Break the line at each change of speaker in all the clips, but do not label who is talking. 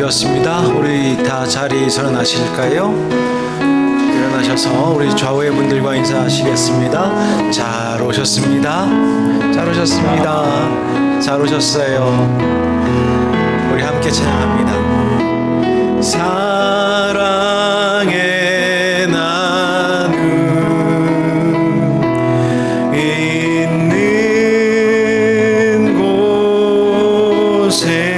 되었습니다. 우리 다 자리 일어나실까요? 일어나셔서 우리 좌우의 분들과 인사하시겠습니다. 잘 오셨습니다. 잘 오셨습니다. 잘 오셨어요. 우리 함께 찬양합니다. 사랑의 나눔 있는 곳에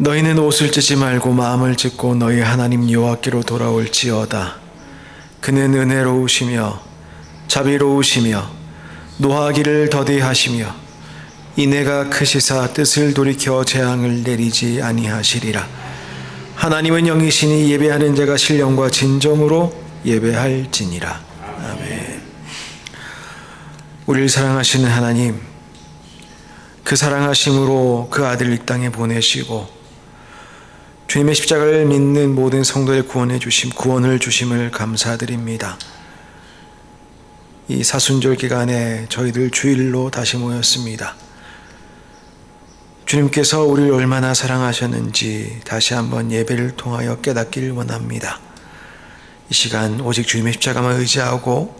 너희는 옷을 찢지 말고 마음을 찢고 너희 하나님 여호와께로 돌아올지어다. 그는 은혜로우시며 자비로우시며 노하기를 더디하시며 인애가 크시사 뜻을 돌이켜 재앙을 내리지 아니하시리라. 하나님은 영이시니 예배하는 자가 신령과 진정으로 예배할지니라. 아멘. 우리를 사랑하시는 하나님, 그 사랑하심으로 그 아들을 이 땅에 보내시고 주님의 십자가를 믿는 모든 성도를 구원을 주심을 감사드립니다. 이 사순절 기간에 저희들 주일로 다시 모였습니다. 주님께서 우리를 얼마나 사랑하셨는지 다시 한번 예배를 통하여 깨닫기를 원합니다. 이 시간 오직 주님의 십자가만 의지하고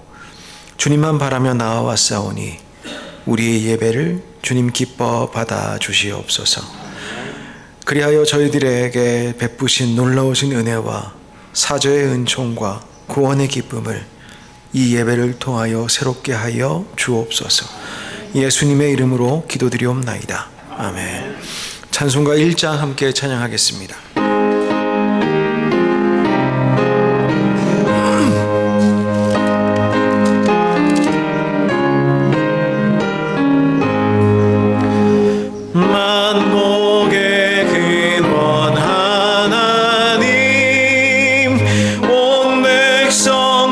주님만 바라며 나아왔사오니 우리의 예배를 주님 기뻐 받아 주시옵소서. 그리하여 저희들에게 베푸신 놀라우신 은혜와 사죄의 은총과 구원의 기쁨을 이 예배를 통하여 새롭게 하여 주옵소서. 예수님의 이름으로 기도드리옵나이다. 아멘. 찬송가 1장 함께 찬양하겠습니다.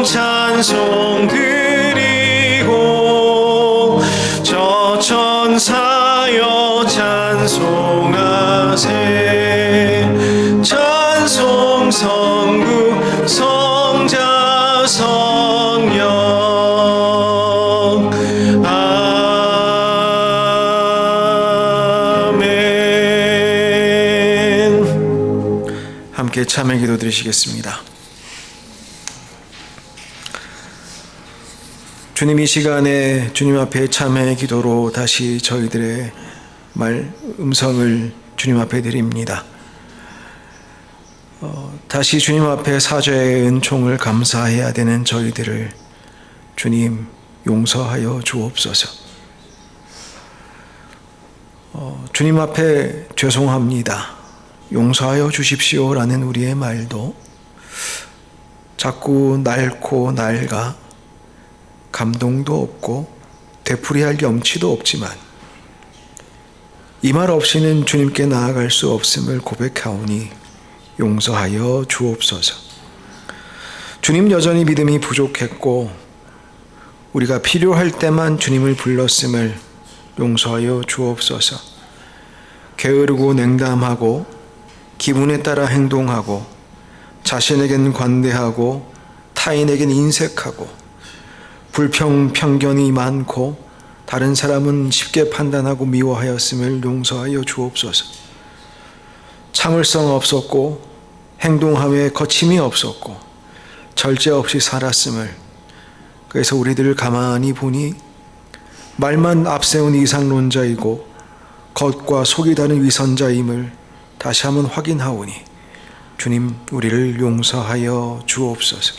찬송 드리고 저 천사여 찬송하세. 찬송 성부 성자 성령 아멘.
함께 참여 기도 드리시겠습니다. 주님, 이 시간에 주님 앞에 참회의 기도로 다시 저희들의 음성을 주님 앞에 드립니다. 다시 주님 앞에 사죄의 은총을 감사해야 되는 저희들을 주님 용서하여 주옵소서. 주님 앞에 죄송합니다, 용서하여 주십시오라는 우리의 말도 자꾸 낡고 낡아 감동도 없고 되풀이할 염치도 없지만 이 말 없이는 주님께 나아갈 수 없음을 고백하오니 용서하여 주옵소서. 주님, 여전히 믿음이 부족했고 우리가 필요할 때만 주님을 불렀음을 용서하여 주옵소서. 게으르고 냉담하고 기분에 따라 행동하고 자신에겐 관대하고 타인에겐 인색하고 불평, 편견이 많고 다른 사람은 쉽게 판단하고 미워하였음을 용서하여 주옵소서. 참을성 없었고 행동함에 거침이 없었고 절제 없이 살았음을, 그래서 우리들을 가만히 보니 말만 앞세운 이상론자이고 겉과 속이 다른 위선자임을 다시 한번 확인하오니 주님, 우리를 용서하여 주옵소서.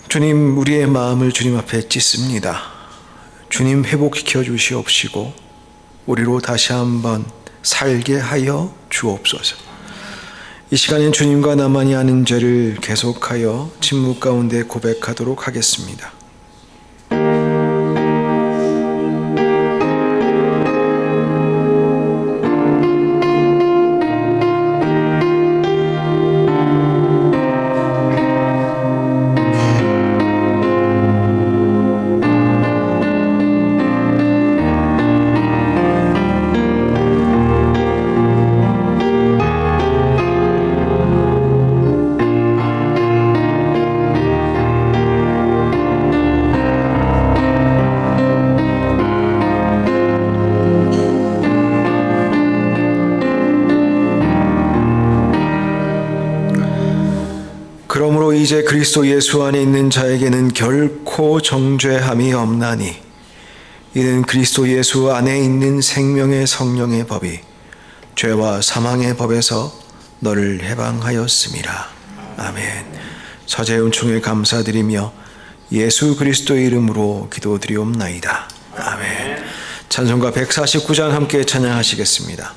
주님, 우리의 마음을 주님 앞에 찢습니다. 주님, 회복시켜 주시옵시고 우리로 다시 한번 살게 하여 주옵소서. 이 시간엔 주님과 나만이 아는 죄를 계속하여 침묵 가운데 고백하도록 하겠습니다. 그러므로 이제 그리스도 예수 안에 있는 자에게는 결코 정죄함이 없나니 이는 그리스도 예수 안에 있는 생명의 성령의 법이 죄와 사망의 법에서 너를 해방하였음이라. 아멘. 서재 은총에 감사드리며 예수 그리스도의 이름으로 기도드리옵나이다. 아멘. 찬송가 149장 함께 찬양하시겠습니다.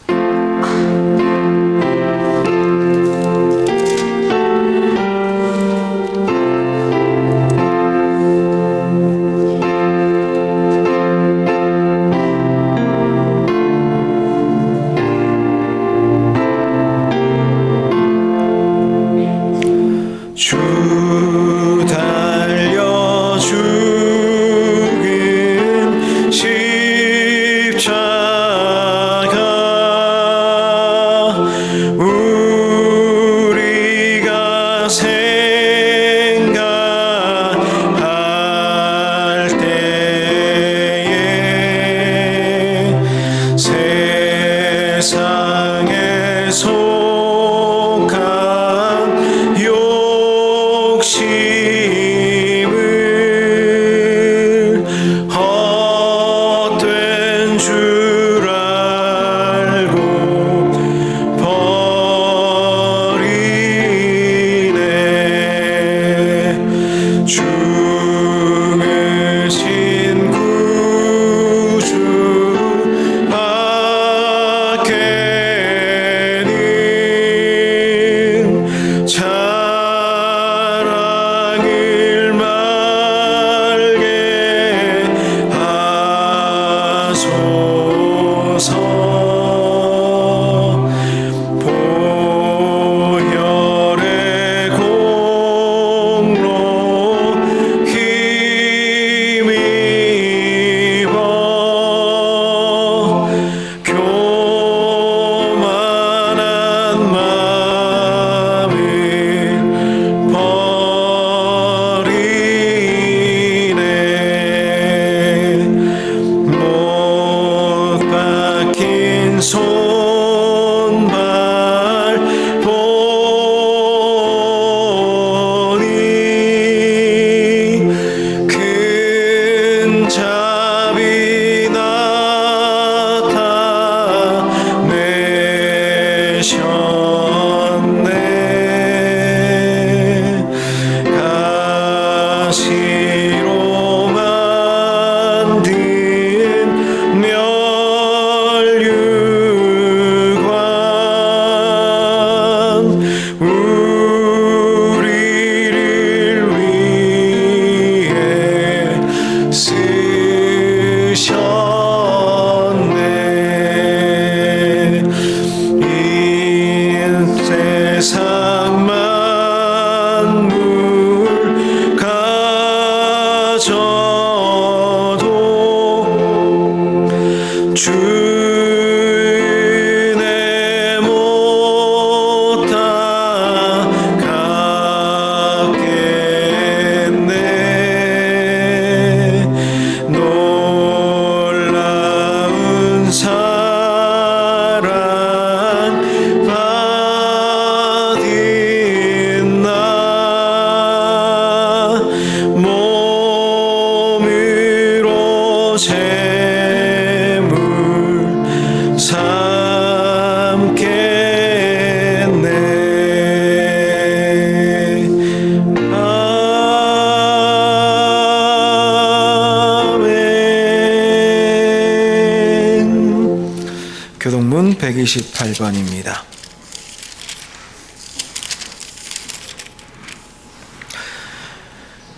528번입니다.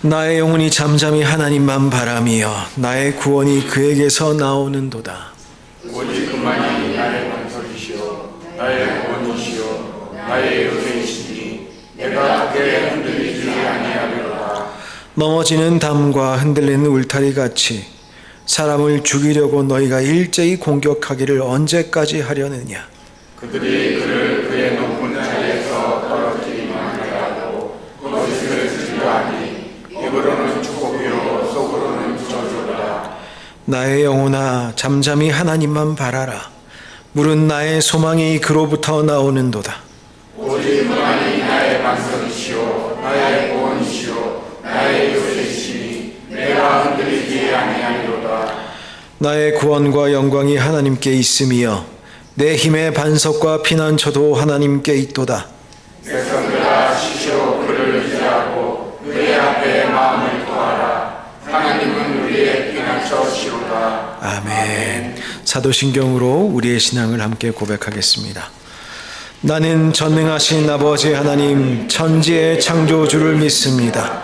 나의 영혼이 잠잠히 하나님만 바라며 나의 구원이 그에게서 나오는도다.
오직 그만이 나의 반석이시요 나의 구원이시요 나의 요새이시니 내가 그에 흔들리지 아니하리로다.
넘어지는 담과 흔들리는 울타리 같이 사람을 죽이려고 너희가 일제히 공격하기를 언제까지 하려느냐.
그들이 그를 그의 높은 자리에서 떨어뜨리기만 하고 거짓을 즐겨하니 입으로는 축복이요 속으로는 저주로다.
나의 영혼아 잠잠히 하나님만 바라라. 물은 나의 소망이 그로부터 나오는도다.
오직 그만이 나의 반석이시요 나의 구원이시요 나의 요새이시니 내가 흔들리지 아니하리로다.
나의 구원과 영광이 하나님께 있으며 내 힘의 반석과 피난처도 하나님께 있도다.
백성들아 시시로 그를 의지하고 그의 앞에 마음을 토하라. 하나님은 우리의 피난처시로다.
아멘. 사도신경으로 우리의 신앙을 함께 고백하겠습니다. 나는 전능하신 아버지 하나님 천지의 창조주를 믿습니다.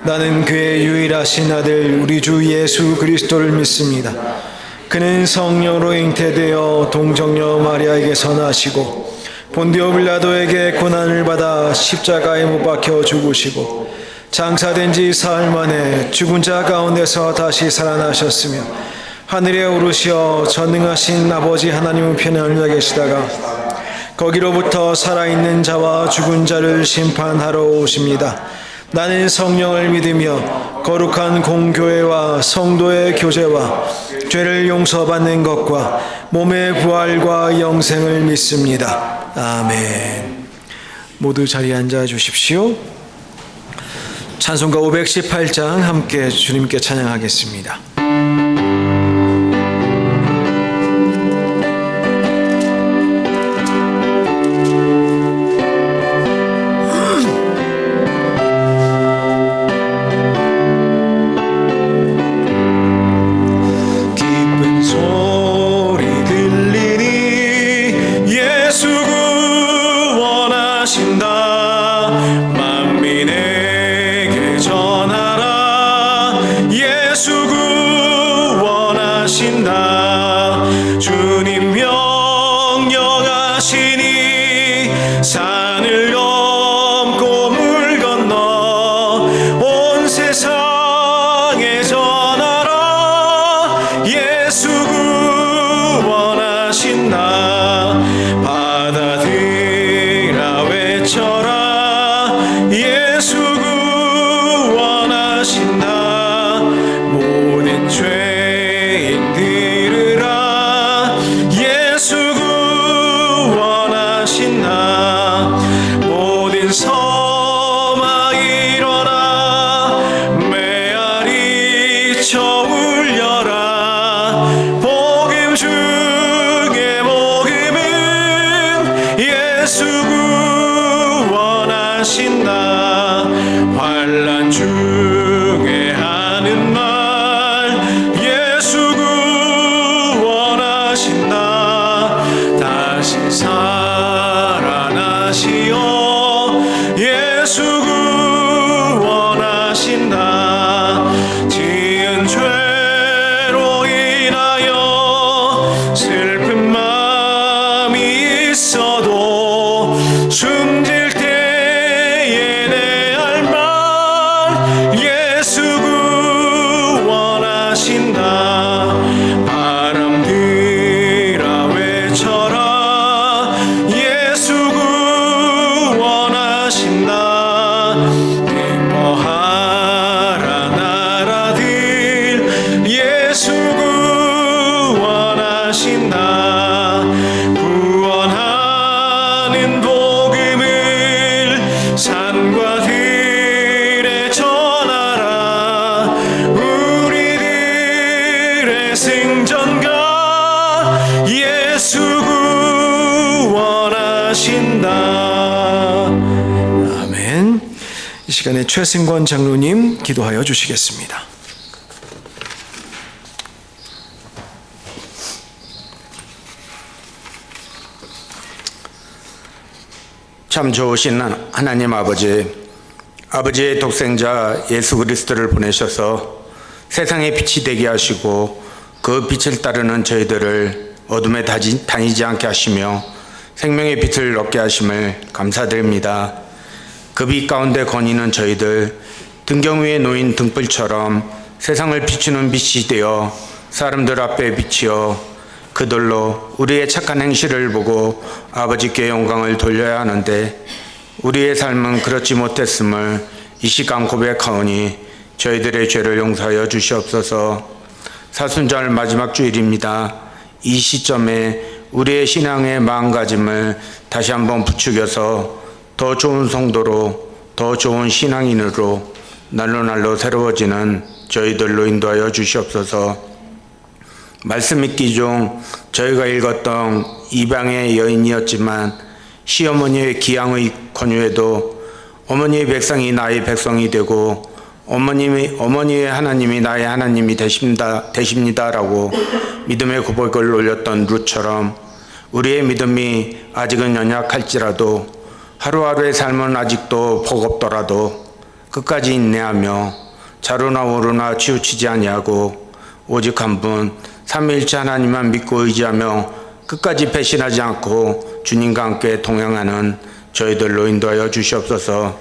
나는 그의 유일하신 아들 우리 주 예수 그리스도를 믿습니다. 그는 성령으로 잉태되어 동정녀 마리아에게서 나시고 본디오 빌라도에게 고난을 받아 십자가에 못 박혀 죽으시고 장사된 지 사흘 만에 죽은 자 가운데서 다시 살아나셨으며 하늘에 오르시어 전능하신 아버지 하나님 우편에 앉아 계시다가 거기로부터 살아있는 자와 죽은 자를 심판하러 오십니다. 나는 성령을 믿으며 거룩한 공교회와 성도의 교제와 죄를 용서받는 것과 몸의 부활과 영생을 믿습니다. 아멘. 모두 자리에 앉아 주십시오. 찬송가 518장 함께 주님께 찬양하겠습니다. 이 시간에 최승권 장로님 기도하여 주시겠습니다.
참 좋으신 하나님 아버지의 독생자 예수 그리스도를 보내셔서 세상의 빛이 되게 하시고 그 빛을 따르는 저희들을 어둠에 다니지 않게 하시며 생명의 빛을 얻게 하심을 감사드립니다. 그 빛 가운데 거니는 저희들 등경 위에 놓인 등불처럼 세상을 비추는 빛이 되어 사람들 앞에 비치어 그들로 우리의 착한 행실을 보고 아버지께 영광을 돌려야 하는데 우리의 삶은 그렇지 못했음을 이 시간 고백하오니 저희들의 죄를 용서하여 주시옵소서. 사순절 마지막 주일입니다. 이 시점에 우리의 신앙의 마음가짐을 다시 한번 부추겨서 더 좋은 성도로 더 좋은 신앙인으로 날로 새로워지는 저희들로 인도하여 주시옵소서. 말씀 읽기 중 저희가 읽었던 이방의 여인이었지만 시어머니의 기양의 권유에도 어머니의 백성이 나의 백성이 되고 어머니의 하나님이 나의 하나님이 되십니다라고 믿음의 고백을 올렸던 룻처럼 우리의 믿음이 아직은 연약할지라도 하루하루의 삶은 아직도 버겁더라도 끝까지 인내하며 자루나 오르나 치우치지 아니하고 오직 한 분 삼위일체 하나님만 믿고 의지하며 끝까지 배신하지 않고 주님과 함께 동행하는 저희들로 인도하여 주시옵소서.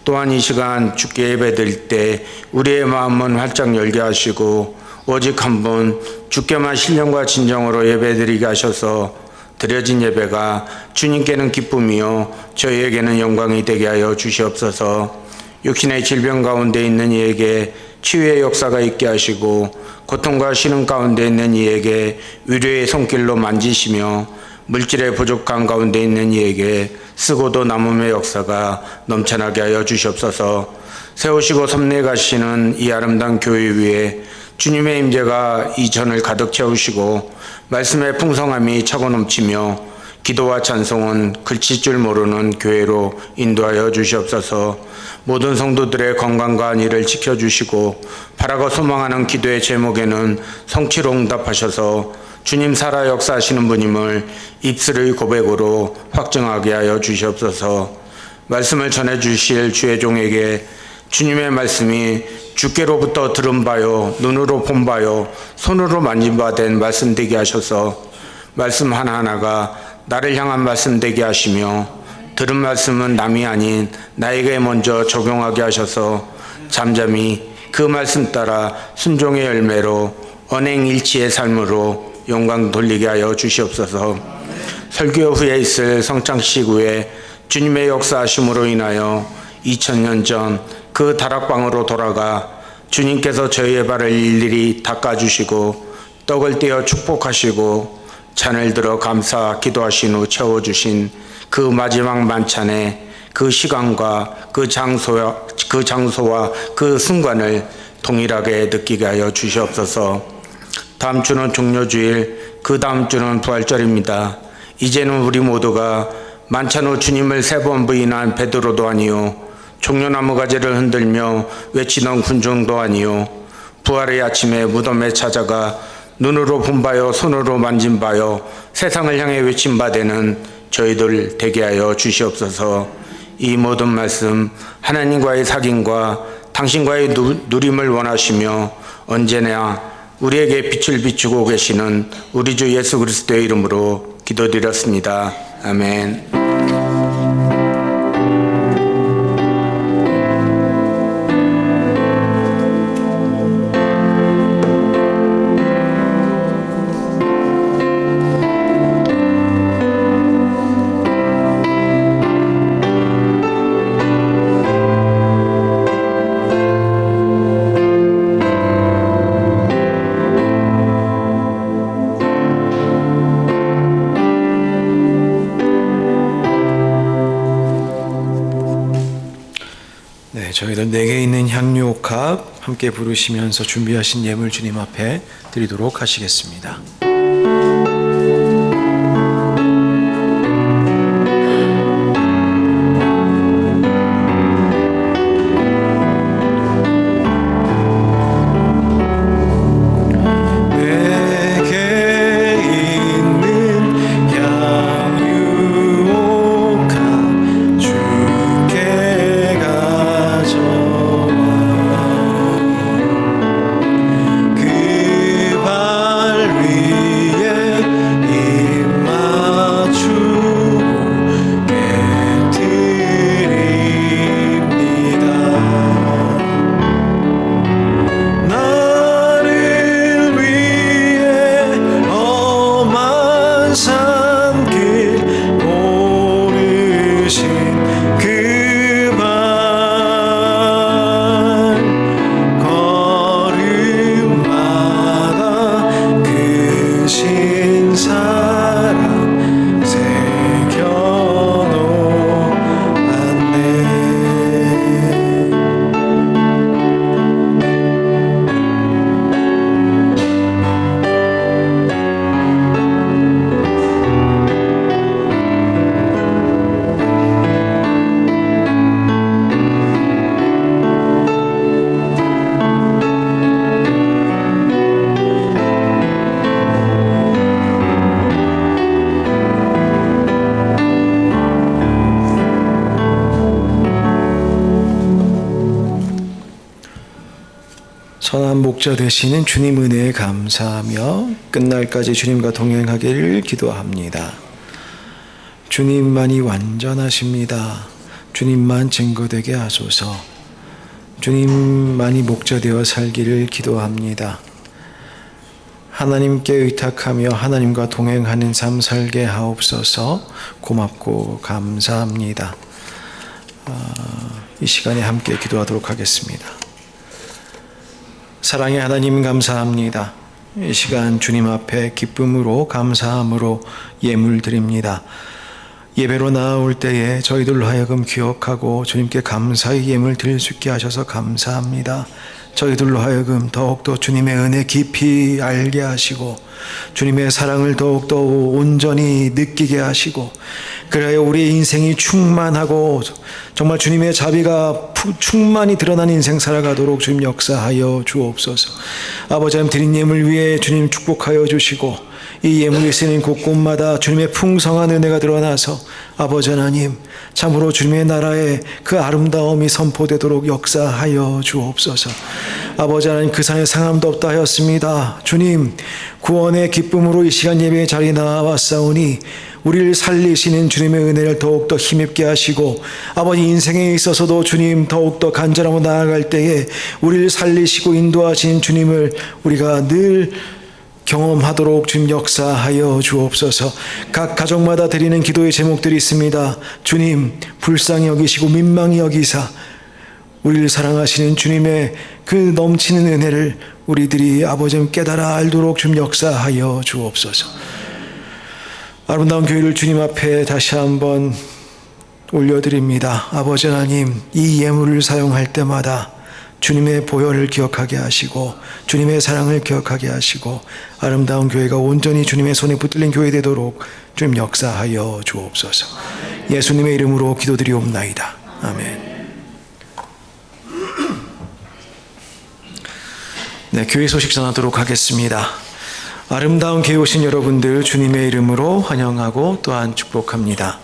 또한 이 시간 주께 예배드릴 때 우리의 마음은 활짝 열게 하시고 오직 한 분 주께만 신령과 진정으로 예배드리게 하셔서 드려진 예배가 주님께는 기쁨이요 저희에게는 영광이 되게 하여 주시옵소서. 육신의 질병 가운데 있는 이에게 치유의 역사가 있게 하시고 고통과 신음 가운데 있는 이에게 위로의 손길로 만지시며 물질의 부족한 가운데 있는 이에게 쓰고도 남음의 역사가 넘쳐나게 하여 주시옵소서. 세우시고 섭리해 가시는 이 아름다운 교회 위에 주님의 임재가 이 전을 가득 채우시고 말씀의 풍성함이 차고 넘치며 기도와 찬송은 그칠 줄 모르는 교회로 인도하여 주시옵소서. 모든 성도들의 건강과 안위를 지켜주시고 바라고 소망하는 기도의 제목에는 성취로 응답하셔서 주님 살아 역사하시는 분임을 입술의 고백으로 확증하게 하여 주시옵소서. 말씀을 전해주실 주의 종에게 주님의 말씀이 주께로부터 들은 바요 눈으로 본 바요 손으로 만진 바 된 말씀 되게 하셔서 말씀 하나하나가 나를 향한 말씀 되게 하시며 들은 말씀은 남이 아닌 나에게 먼저 적용하게 하셔서 잠잠히 그 말씀 따라 순종의 열매로 언행일치의 삶으로 영광 돌리게 하여 주시옵소서. 설교 후에 있을 성창식 후에 주님의 역사하심으로 인하여 2000년 전 그 다락방으로 돌아가 주님께서 저희의 발을 일일이 닦아주시고 떡을 떼어 축복하시고 잔을 들어 감사 기도하신 후 채워주신 그 마지막 만찬의 그 시간과 그 장소와 그 순간을 동일하게 느끼게 하여 주시옵소서. 다음 주는 종료주일, 그 다음 주는 부활절입니다. 이제는 우리 모두가 만찬 후 주님을 3번 부인한 베드로도 아니요 종려나무 가지를 흔들며 외치던 군중도 아니요 부활의 아침에 무덤에 찾아가 눈으로 본 바요 손으로 만진 바요 세상을 향해 외친 바 되는 저희들 되게 하여 주시옵소서. 이 모든 말씀 하나님과의 사귐과 당신과의 누림을 원하시며 언제나 우리에게 빛을 비추고 계시는 우리 주 예수 그리스도의 이름으로 기도드렸습니다. 아멘.
저희들 내게 있는 향유옥합 함께 부르시면서 준비하신 예물 주님 앞에 드리도록 하시겠습니다. 내게 있는 향유옥합 선한 목자 되시는 주님 은혜에 감사하며 끝날까지 주님과 동행하기를 기도합니다. 주님만이 완전하십니다. 주님만 증거되게 하소서. 주님만이 목자 되어 살기를 기도합니다. 하나님께 의탁하며 하나님과 동행하는 삶 살게 하옵소서. 고맙고 감사합니다. 이 시간에 함께 기도하도록 하겠습니다. 사랑의 하나님 감사합니다. 이 시간 주님 앞에 기쁨으로 감사함으로 예물 드립니다. 예배로 나아올 때에 저희들로 하여금 기억하고 주님께 감사의 예물 드릴 수 있게 하셔서 감사합니다. 저희들로 하여금 더욱더 주님의 은혜 깊이 알게 하시고 주님의 사랑을 더욱더 온전히 느끼게 하시고 그래야 우리의 인생이 충만하고 정말 주님의 자비가 충만히 드러난 인생 살아가도록 주님 역사하여 주옵소서. 아버지 하나님 드린 예물 위에 주님 축복하여 주시고 이 예물이 쓰는 곳곳마다 주님의 풍성한 은혜가 드러나서 아버지 하나님 참으로 주님의 나라의 그 아름다움이 선포되도록 역사하여 주옵소서. 아버지 하나님 그 산에 상함도 없다 하였습니다. 주님 구원의 기쁨으로 이 시간 예배의 자리에 나와왔사오니 우리를 살리시는 주님의 은혜를 더욱더 힘입게 하시고 아버지 인생에 있어서도 주님 더욱더 간절하고 나아갈 때에 우리를 살리시고 인도하신 주님을 우리가 늘 경험하도록 주님 역사하여 주옵소서. 각 가정마다 드리는 기도의 제목들이 있습니다. 주님 불쌍히 여기시고 민망히 여기사 우리를 사랑하시는 주님의 그 넘치는 은혜를 우리들이 아버지 깨달아 알도록 주님 역사하여 주옵소서. 아름다운 교회를 주님 앞에 다시 한번 올려드립니다. 아버지 하나님 이 예물을 사용할 때마다 주님의 보혈을 기억하게 하시고 주님의 사랑을 기억하게 하시고 아름다운 교회가 온전히 주님의 손에 붙들린 교회 되도록 주님 역사하여 주옵소서. 예수님의 이름으로 기도드리옵나이다. 아멘. 네, 교회 소식 전하도록 하겠습니다. 아름다운 교회 오신 여러분들 주님의 이름으로 환영하고 또한 축복합니다.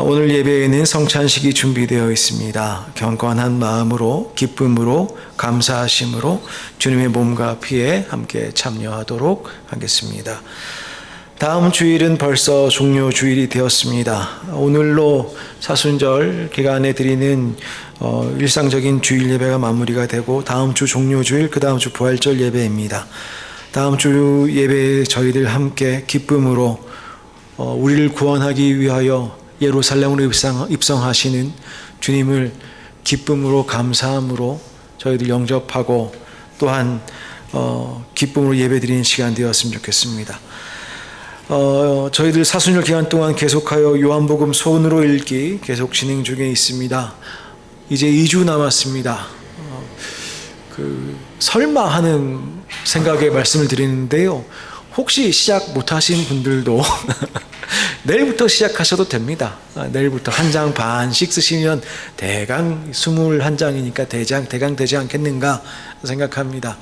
오늘 예배에는 성찬식이 준비되어 있습니다. 경건한 마음으로 기쁨으로 감사하심으로 주님의 몸과 피에 함께 참여하도록 하겠습니다. 다음 주일은 벌써 종료 주일이 되었습니다. 오늘로 사순절 기간에 드리는 일상적인 주일 예배가 마무리가 되고 다음 주 종료 주일 그 다음 주 부활절 예배입니다. 다음 주 예배에 저희들 함께 기쁨으로 우리를 구원하기 위하여 예루살렘으로 입성하시는 주님을 기쁨으로 감사함으로 저희들 영접하고 또한 기쁨으로 예배드리는 시간 되었으면 좋겠습니다. 저희들 사순절 기간 동안 계속하여 요한복음 손으로 읽기 계속 진행 중에 있습니다. 이제 2주 남았습니다. 설마 하는 생각에 말씀을 드리는데요. 혹시 시작 못하신 분들도 내일부터 시작하셔도 됩니다. 내일부터 한 장 반씩 쓰시면 대강 21장이니까 대강 되지 않겠는가 생각합니다.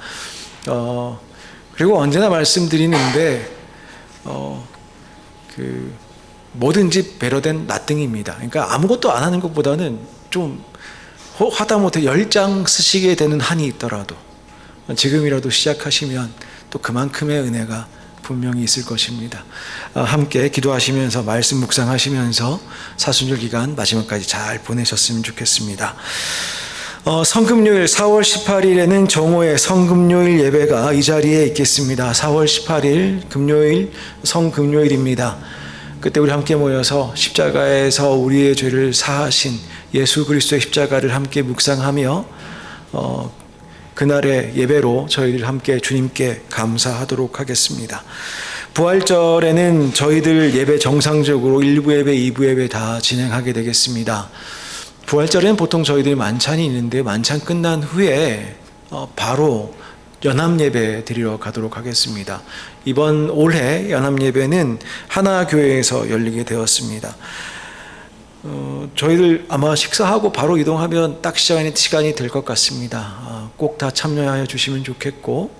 그리고 언제나 말씀드리는데 뭐든지 배려된 나등입니다. 그러니까 아무것도 안 하는 것보다는 좀 하다못해 10장 쓰시게 되는 한이 있더라도 지금이라도 시작하시면 또 그만큼의 은혜가 분명히 있을 것입니다. 함께 기도하시면서 말씀 묵상하시면서 사순절 기간 마지막까지 잘 보내셨으면 좋겠습니다. 성금요일 4월 18일에는 정오의 성금요일 예배가 이 자리에 있겠습니다. 4월 18일 금요일 성금요일입니다. 그때 우리 함께 모여서 십자가에서 우리의 죄를 사하신 예수 그리스도의 십자가를 함께 묵상하며 그날의 예배로 저희들 함께 주님께 감사하도록 하겠습니다. 부활절에는 저희들 예배 정상적으로 1부 예배, 2부 예배 다 진행하게 되겠습니다. 부활절에는 보통 저희들이 만찬이 있는데 만찬 끝난 후에 바로 연합예배 드리러 가도록 하겠습니다. 이번 올해 연합예배는 하나교회에서 열리게 되었습니다. 저희들 아마 식사하고 바로 이동하면 딱 시간이 될 것 같습니다. 꼭 다 참여하여 주시면 좋겠고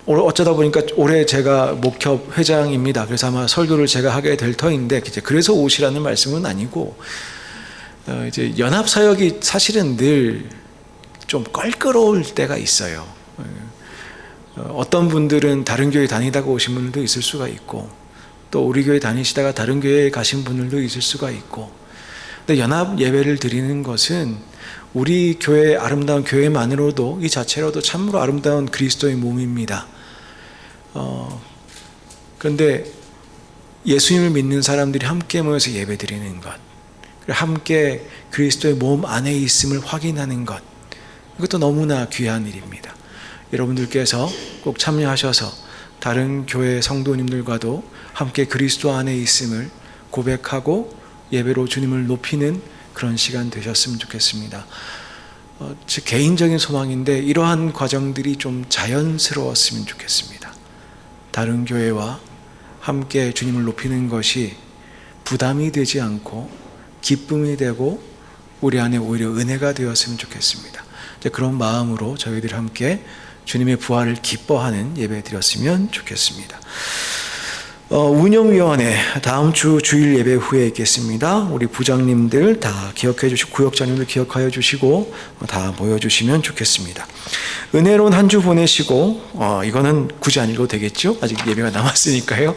어쩌다 보니까 올해 제가 목협 회장입니다. 그래서 아마 설교를 제가 하게 될 터인데 그래서 오시라는 말씀은 아니고 이제 연합사역이 사실은 늘 좀 껄끄러울 때가 있어요. 어떤 분들은 다른 교회 다니다가 오신 분들도 있을 수가 있고, 또 우리 교회 다니시다가 다른 교회에 가신 분들도 있을 수가 있고, 근데 연합 예배를 드리는 것은 우리 교회의 아름다운 교회만으로도 이 자체로도 참으로 아름다운 그리스도의 몸입니다. 그런데 예수님을 믿는 사람들이 함께 모여서 예배 드리는 것, 함께 그리스도의 몸 안에 있음을 확인하는 것, 이것도 너무나 귀한 일입니다. 여러분들께서 꼭 참여하셔서 다른 교회 성도님들과도 함께 그리스도 안에 있음을 고백하고 예배로 주님을 높이는 그런 시간 되셨으면 좋겠습니다. 제 개인적인 소망인데 이러한 과정들이 좀 자연스러웠으면 좋겠습니다. 다른 교회와 함께 주님을 높이는 것이 부담이 되지 않고 기쁨이 되고 우리 안에 오히려 은혜가 되었으면 좋겠습니다. 그런 마음으로 저희들 함께 주님의 부활을 기뻐하는 예배 드렸으면 좋겠습니다. 운영위원회 다음 주 주일 예배 후에 있겠습니다. 우리 부장님들 다 기억해 주시고 구역장님들 기억하여 주시고 다 모여주시면 좋겠습니다. 은혜로운 한 주 보내시고 이거는 굳이 안 읽어도 되겠죠? 아직 예배가 남았으니까요.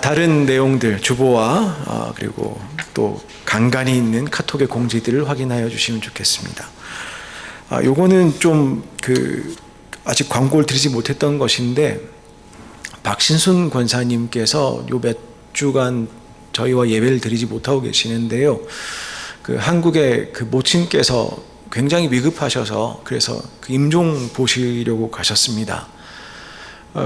다른 내용들 주보와 그리고 또 간간히 있는 카톡의 공지들을 확인하여 주시면 좋겠습니다. 요거는 좀 아직 광고를 드리지 못했던 것인데, 박신순 권사님께서 요 몇 주간 저희와 예배를 드리지 못하고 계시는데요. 한국의 모친께서 굉장히 위급하셔서 그래서 임종 보시려고 가셨습니다.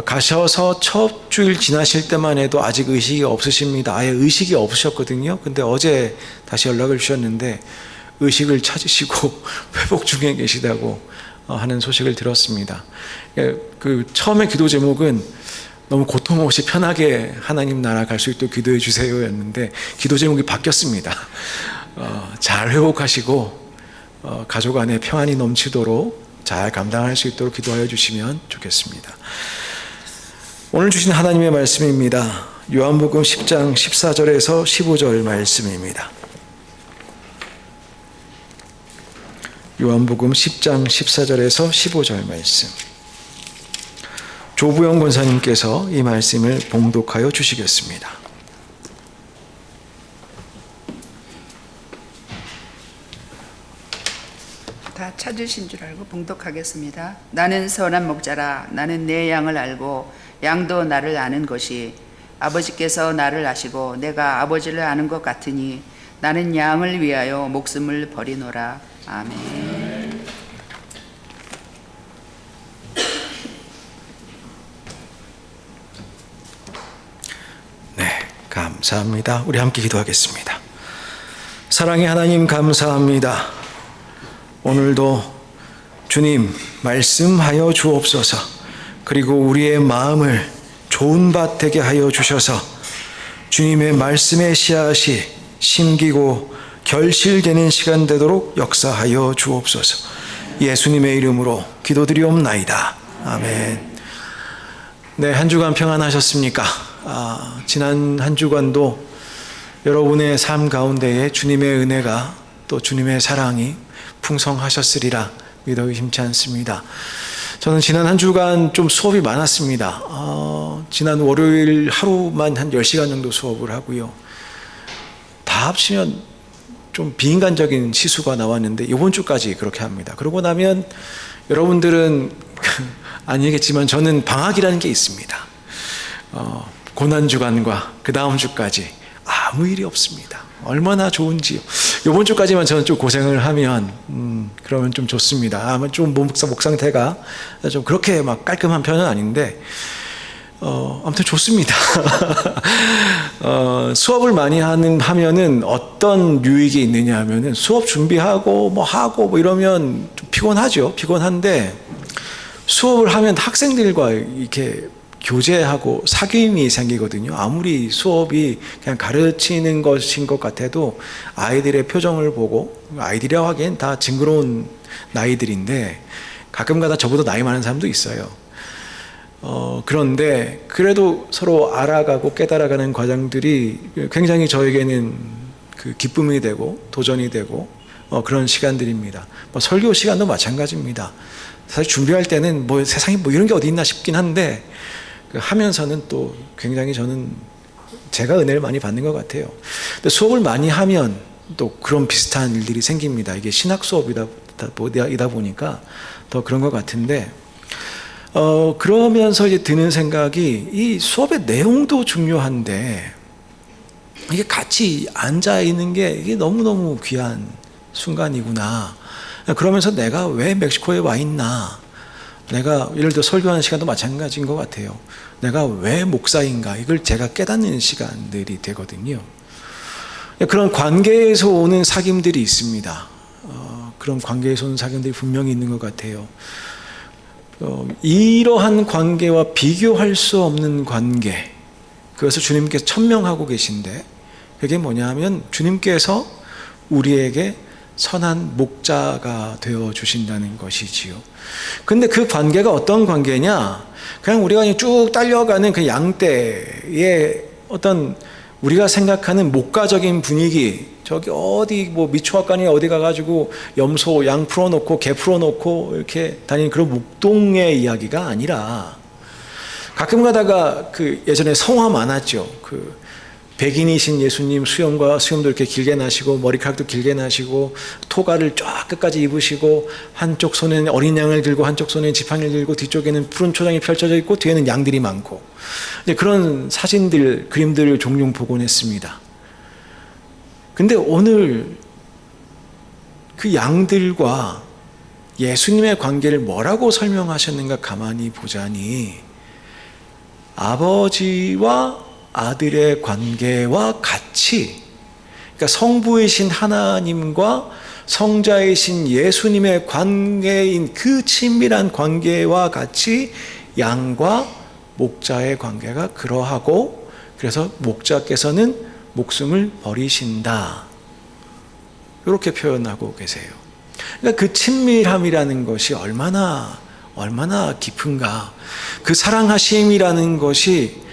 가셔서 첫 주일 지나실 때만 해도 아직 의식이 없으십니다. 아예 의식이 없으셨거든요. 근데 어제 다시 연락을 주셨는데 의식을 찾으시고 회복 중에 계시다고 하는 소식을 들었습니다. 처음에 기도 제목은 너무 고통 없이 편하게 하나님 나라 갈 수 있도록 기도해 주세요 였는데 기도 제목이 바뀌었습니다. 잘 회복하시고 가족 안에 평안이 넘치도록 잘 감당할 수 있도록 기도하여 주시면 좋겠습니다. 오늘 주신 하나님의 말씀입니다. 요한복음 10장 14절에서 15절 말씀입니다. 요한복음 10장 14절에서 15절 말씀. 조부영 권사님께서 이 말씀을 봉독하여 주시겠습니다.
다 찾으신 줄 알고 봉독하겠습니다. 나는 선한 목자라. 나는 내 양을 알고 양도 나를 아는 것이 아버지께서 나를 아시고 내가 아버지를 아는 것 같으니 나는 양을 위하여 목숨을 버리노라. 아멘.
네, 감사합니다. 우리 함께 기도하겠습니다. 사랑의 하나님 감사합니다. 오늘도 주님 말씀하여 주옵소서. 그리고 우리의 마음을 좋은 밭 되게 하여 주셔서 주님의 말씀의 씨앗이 심기고 결실되는 시간 되도록 역사하여 주옵소서. 예수님의 이름으로 기도드리옵나이다. 아멘. 네, 한 주간 평안하셨습니까? 지난 한 주간도 여러분의 삶 가운데에 주님의 은혜가 또 주님의 사랑이 풍성하셨으리라 믿어 의심치 않습니다. 저는 지난 한 주간 좀 수업이 많았습니다. 지난 월요일 하루만 한 10시간 정도 수업을 하고요. 다 합치면 좀 비인간적인 시수가 나왔는데 이번 주까지 그렇게 합니다. 그러고 나면 여러분들은 아니겠지만 저는 방학이라는 게 있습니다. 고난주간과 그 다음 주까지 아무 일이 없습니다. 얼마나 좋은지요. 이번 주까지만 저는 좀 고생을 하면 그러면 좀 좋습니다. 아마 좀 목 상태가 좀 그렇게 막 깔끔한 편은 아닌데 아무튼 좋습니다. 수업을 많이 하면은 어떤 유익이 있느냐 하면은 수업 준비하고 뭐 이러면 좀 피곤한데 수업을 하면 학생들과 이렇게 교제하고 사귐이 생기거든요. 아무리 수업이 그냥 가르치는 것인 것 같아도 아이들의 표정을 보고, 아이들이라고 하기엔 다 징그러운 나이들인데 가끔가다 저보다 나이 많은 사람도 있어요. 그런데 그래도 서로 알아가고 깨달아가는 과정들이 굉장히 저에게는 기쁨이 되고 도전이 되고 그런 시간들입니다. 설교 시간도 마찬가지입니다. 사실 준비할 때는 세상에 이런 게 어디 있나 싶긴 한데 하면서는 또 굉장히 제가 은혜를 많이 받는 것 같아요. 근데 수업을 많이 하면 또 그런 비슷한 일들이 생깁니다. 이게 신학 수업이다 보니까 더 그런 것 같은데, 그러면서 이제 드는 생각이, 이 수업의 내용도 중요한데 이게 같이 앉아 있는 게 이게 너무너무 귀한 순간이구나. 그러면서 내가 왜 멕시코에 와 있나, 내가 예를 들어 설교하는 시간도 마찬가지인 것 같아요. 내가 왜 목사인가, 이걸 제가 깨닫는 시간들이 되거든요. 그런 관계에서 오는 사귐들이 있습니다. 그런 관계에서 오는 사귐들이 분명히 있는 것 같아요. 이러한 관계와 비교할 수 없는 관계, 그것을 주님께서 천명하고 계신데, 그게 뭐냐면 주님께서 우리에게 선한 목자가 되어 주신다는 것이지요. 근데 그 관계가 어떤 관계냐? 그냥 우리가 쭉 딸려가는 그 양떼의 어떤 우리가 생각하는 목가적인 분위기, 저기 어디 미초악관이 어디 가가지고 염소, 양 풀어놓고 개 풀어놓고 이렇게 다니는 그런 목동의 이야기가 아니라, 가끔 가다가 예전에 성화 많았죠. 백인이신 예수님 수염도 이렇게 길게 나시고 머리카락도 길게 나시고 토가를 쫙 끝까지 입으시고 한쪽 손에는 어린 양을 들고 한쪽 손에는 지팡이를 들고 뒤쪽에는 푸른 초장이 펼쳐져 있고 뒤에는 양들이 많고, 그런 사진들, 그림들을 종종 보곤 했습니다. 근데 오늘 그 양들과 예수님의 관계를 뭐라고 설명하셨는가 가만히 보자니, 아버지와 아들의 관계와 같이, 그러니까 성부이신 하나님과 성자이신 예수님의 관계인 그 친밀한 관계와 같이 양과 목자의 관계가 그러하고, 그래서 목자께서는 목숨을 버리신다, 이렇게 표현하고 계세요. 그러니까 그 친밀함이라는 것이 얼마나 깊은가, 그 사랑하심이라는 것이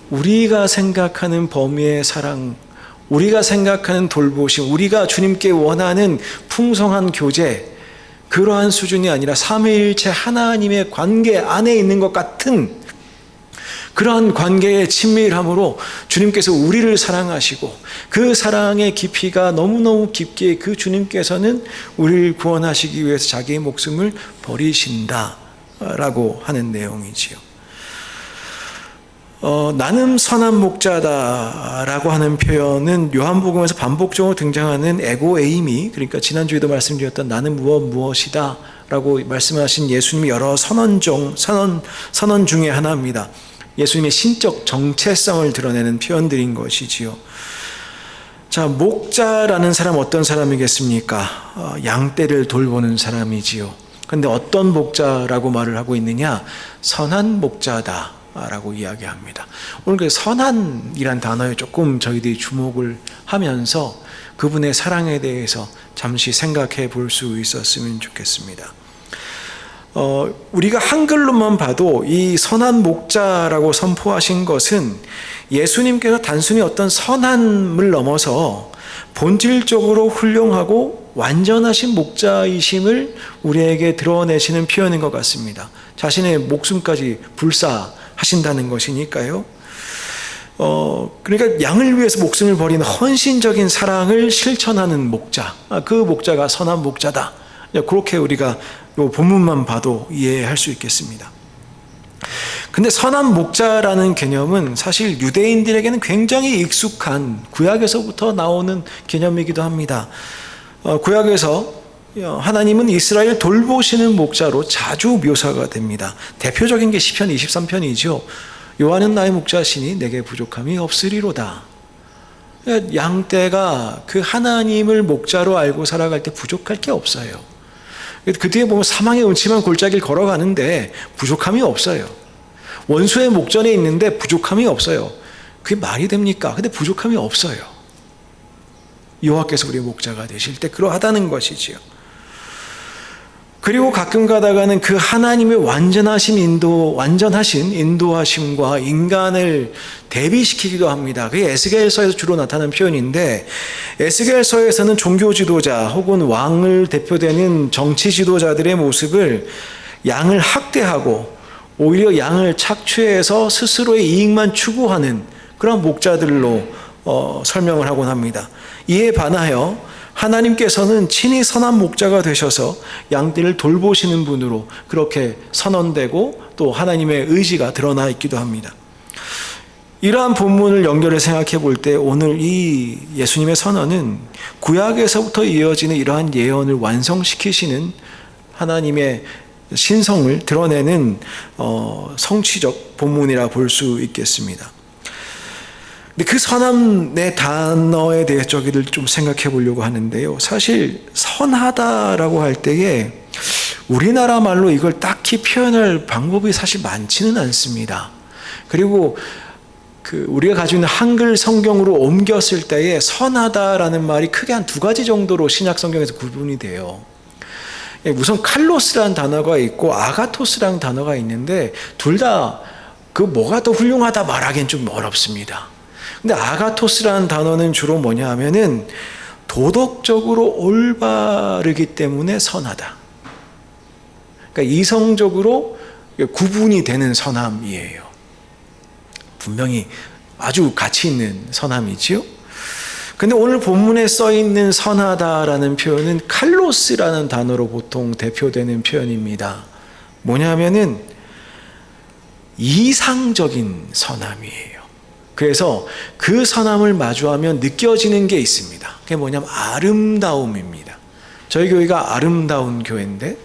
우리가 생각하는 범위의 사랑, 우리가 생각하는 돌보심, 우리가 주님께 원하는 풍성한 교제, 그러한 수준이 아니라 삼위일체 하나님의 관계 안에 있는 것 같은 그러한 관계의 친밀함으로 주님께서 우리를 사랑하시고, 그 사랑의 깊이가 너무너무 깊게 그 주님께서는 우리를 구원하시기 위해서 자기의 목숨을 버리신다라고 하는 내용이지요. 나는 선한 목자다라고 하는 표현은 요한복음에서 반복적으로 등장하는 에고에이미, 그러니까 지난주에도 말씀드렸던 나는 무엇이다 라고 말씀하신 예수님의 여러 선언 중에 하나입니다. 예수님의 신적 정체성을 드러내는 표현들인 것이지요. 자, 목자라는 사람 어떤 사람이겠습니까? 양떼를 돌보는 사람이지요. 그런데 어떤 목자라고 말을 하고 있느냐? 선한 목자다 라고 이야기합니다. 오늘 그 선한이란 단어에 조금 저희들이 주목을 하면서 그분의 사랑에 대해서 잠시 생각해 볼 수 있었으면 좋겠습니다. 우리가 한글로만 봐도 이 선한 목자라고 선포하신 것은 예수님께서 단순히 어떤 선함을 넘어서 본질적으로 훌륭하고 완전하신 목자이심을 우리에게 드러내시는 표현인 것 같습니다. 자신의 목숨까지 불사하신다는 것이니까요. 그러니까 양을 위해서 목숨을 버리는 헌신적인 사랑을 실천하는 목자, 그 목자가 선한 목자다. 그렇게 우리가 이 본문만 봐도 이해할 수 있겠습니다. 근데 선한 목자라는 개념은 사실 유대인들에게는 굉장히 익숙한 구약에서부터 나오는 개념이기도 합니다. 구약에서 하나님은 이스라엘 돌보시는 목자로 자주 묘사가 됩니다. 대표적인 게 시편 23편이죠. 여호와는 나의 목자시니 내게 부족함이 없으리로다. 양떼가 그 하나님을 목자로 알고 살아갈 때 부족할 게 없어요. 그 뒤에 보면 사망의 음침한 골짜기를 걸어가는데 부족함이 없어요. 원수의 목전에 있는데 부족함이 없어요. 그게 말이 됩니까? 근데 부족함이 없어요. 여호와께서 우리의 목자가 되실 때 그러하다는 것이지요. 그리고 가끔 가다가는 그 하나님의 완전하신 인도하심과 인간을 대비시키기도 합니다. 그게 에스겔서에서 주로 나타나는 표현인데, 에스겔서에서는 종교 지도자 혹은 왕을 대표되는 정치 지도자들의 모습을 양을 학대하고 오히려 양을 착취해서 스스로의 이익만 추구하는 그런 목자들로 설명을 하곤 합니다. 이에 반하여 하나님께서는 친히 선한 목자가 되셔서 양들을 돌보시는 분으로 그렇게 선언되고 또 하나님의 의지가 드러나 있기도 합니다. 이러한 본문을 연결해 생각해 볼 때 오늘 이 예수님의 선언은 구약에서부터 이어지는 이러한 예언을 완성시키시는 하나님의 신성을 드러내는 성취적 본문이라 볼 수 있겠습니다. 근데 그 선함의 단어에 대해서 저기를 좀 생각해 보려고 하는데요. 사실 선하다라고 할 때에 우리나라 말로 이걸 딱히 표현할 방법이 사실 많지는 않습니다. 그리고 우리가 가지고 있는 한글 성경으로 옮겼을 때에 선하다라는 말이 크게 한 두 가지 정도로 신약 성경에서 구분이 돼요. 우선 칼로스라는 단어가 있고 아가토스라는 단어가 있는데 둘 다 그 뭐가 더 훌륭하다 말하기엔 좀 어렵습니다. 근데 아가토스라는 단어는 주로 뭐냐 하면은 도덕적으로 올바르기 때문에 선하다. 그러니까 이성적으로 구분이 되는 선함이에요. 분명히 아주 가치 있는 선함이지요. 근데 오늘 본문에 써 있는 선하다라는 표현은 칼로스라는 단어로 보통 대표되는 표현입니다. 뭐냐면은 이상적인 선함이에요. 그래서 그 선함을 마주하면 느껴지는 게 있습니다. 그게 뭐냐면 아름다움입니다. 저희 교회가 아름다운 교회인데,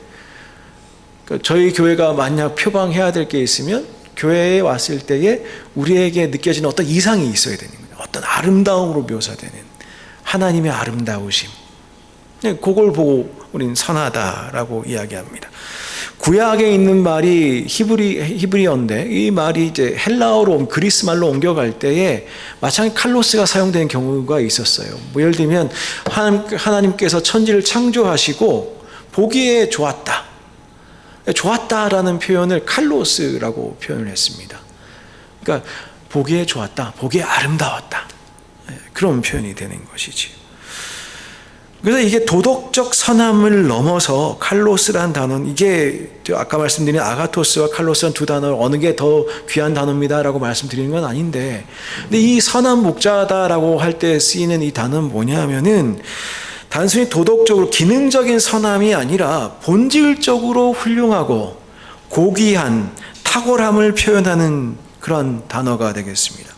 저희 교회가 만약 표방해야 될 게 있으면 교회에 왔을 때에 우리에게 느껴지는 어떤 이상이 있어야 되는 거예요. 어떤 아름다움으로 묘사되는 하나님의 아름다우심. 그걸 보고 우리는 선하다라고 이야기합니다. 구약에 있는 말이 히브리어인데 이 말이 이제 헬라어로 그리스 말로 옮겨갈 때에 마찬가지 칼로스가 사용되는 경우가 있었어요. 뭐 예를 들면 하나님께서 천지를 창조하시고 보기에 좋았다. 좋았다라는 표현을 칼로스라고 표현을 했습니다. 그러니까 보기에 좋았다, 보기에 아름다웠다. 그런 표현이 되는 것이지. 그래서 이게 도덕적 선함을 넘어서 칼로스라는 단어는 이게 아까 말씀드린 아가토스와 칼로스라는 두 단어 어느 게 더 귀한 단어입니다라고 말씀드리는 건 아닌데, 근데 이 선한 목자다라고 할 때 쓰이는 이 단어는 뭐냐면은 단순히 도덕적으로 기능적인 선함이 아니라 본질적으로 훌륭하고 고귀한 탁월함을 표현하는 그런 단어가 되겠습니다.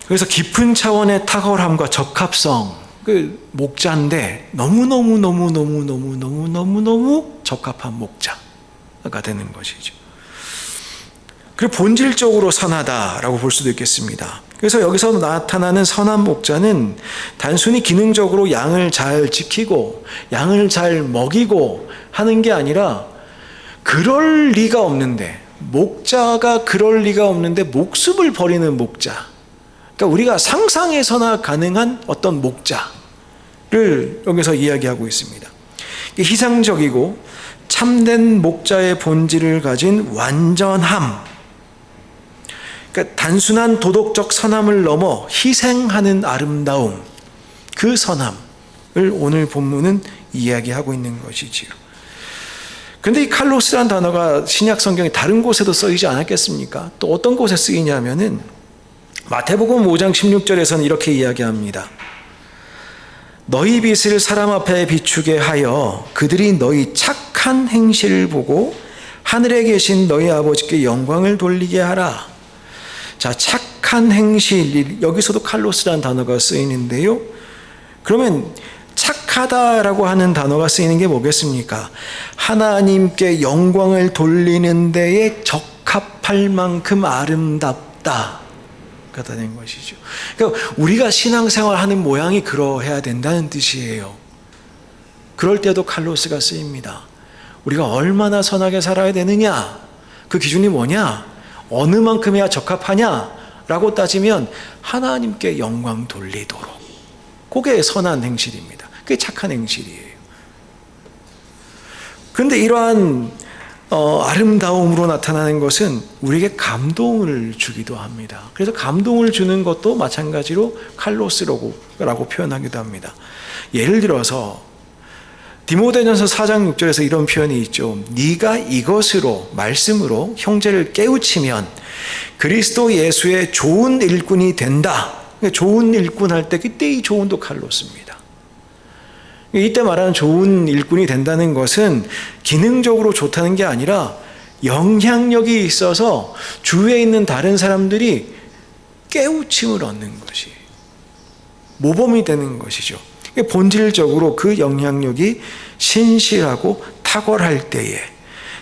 그래서 깊은 차원의 탁월함과 적합성, 그 목자인데 너무 적합한 목자가 되는 것이죠. 그리고 본질적으로 선하다라고 볼 수도 있겠습니다. 그래서 여기서 나타나는 선한 목자는 단순히 기능적으로 양을 잘 지키고 양을 잘 먹이고 하는 게 아니라 그럴 리가 없는데, 목자가 그럴 리가 없는데 목숨을 버리는 목자, 그러니까 우리가 상상해서나 가능한 어떤 목자를 여기서 이야기하고 있습니다. 희생적이고 참된 목자의 본질을 가진 완전함, 그러니까 단순한 도덕적 선함을 넘어 희생하는 아름다움, 그 선함을 오늘 본문은 이야기하고 있는 것이지요. 그런데 이 칼로스란 단어가 신약 성경의 다른 곳에도 쓰이지 않았겠습니까? 또 어떤 곳에 쓰이냐면은 마태복음 5장 16절에서는 이렇게 이야기합니다. 너희 빛을 사람 앞에 비추게 하여 그들이 너희 착한 행실을 보고 하늘에 계신 너희 아버지께 영광을 돌리게 하라. 자, 착한 행실, 여기서도 칼로스라는 단어가 쓰이는데요. 그러면 착하다라고 하는 단어가 쓰이는 게 뭐겠습니까? 하나님께 영광을 돌리는 데에 적합할 만큼 아름답다. 가 된 것이죠. 그러니까 우리가 신앙생활 하는 모양이 그러해야 된다는 뜻이에요. 그럴 때도 칼로스가 쓰입니다. 우리가 얼마나 선하게 살아야 되느냐? 그 기준이 뭐냐? 어느 만큼이야 적합하냐? 라고 따지면 하나님께 영광 돌리도록. 그게 선한 행실입니다. 그게 착한 행실이에요. 그런데 이러한 아름다움으로 나타나는 것은 우리에게 감동을 주기도 합니다. 그래서 감동을 주는 것도 마찬가지로 칼로스라고 표현하기도 합니다. 예를 들어서 디모데전서 4장 6절에서 이런 표현이 있죠. 네가 이것으로 말씀으로 형제를 깨우치면 그리스도 예수의 좋은 일꾼이 된다. 좋은 일꾼 할 때 그때 이 좋은도 칼로스입니다. 이때 말하는 좋은 일꾼이 된다는 것은 기능적으로 좋다는 게 아니라 영향력이 있어서 주위에 있는 다른 사람들이 깨우침을 얻는 것이 모범이 되는 것이죠. 본질적으로 그 영향력이 신실하고 탁월할 때에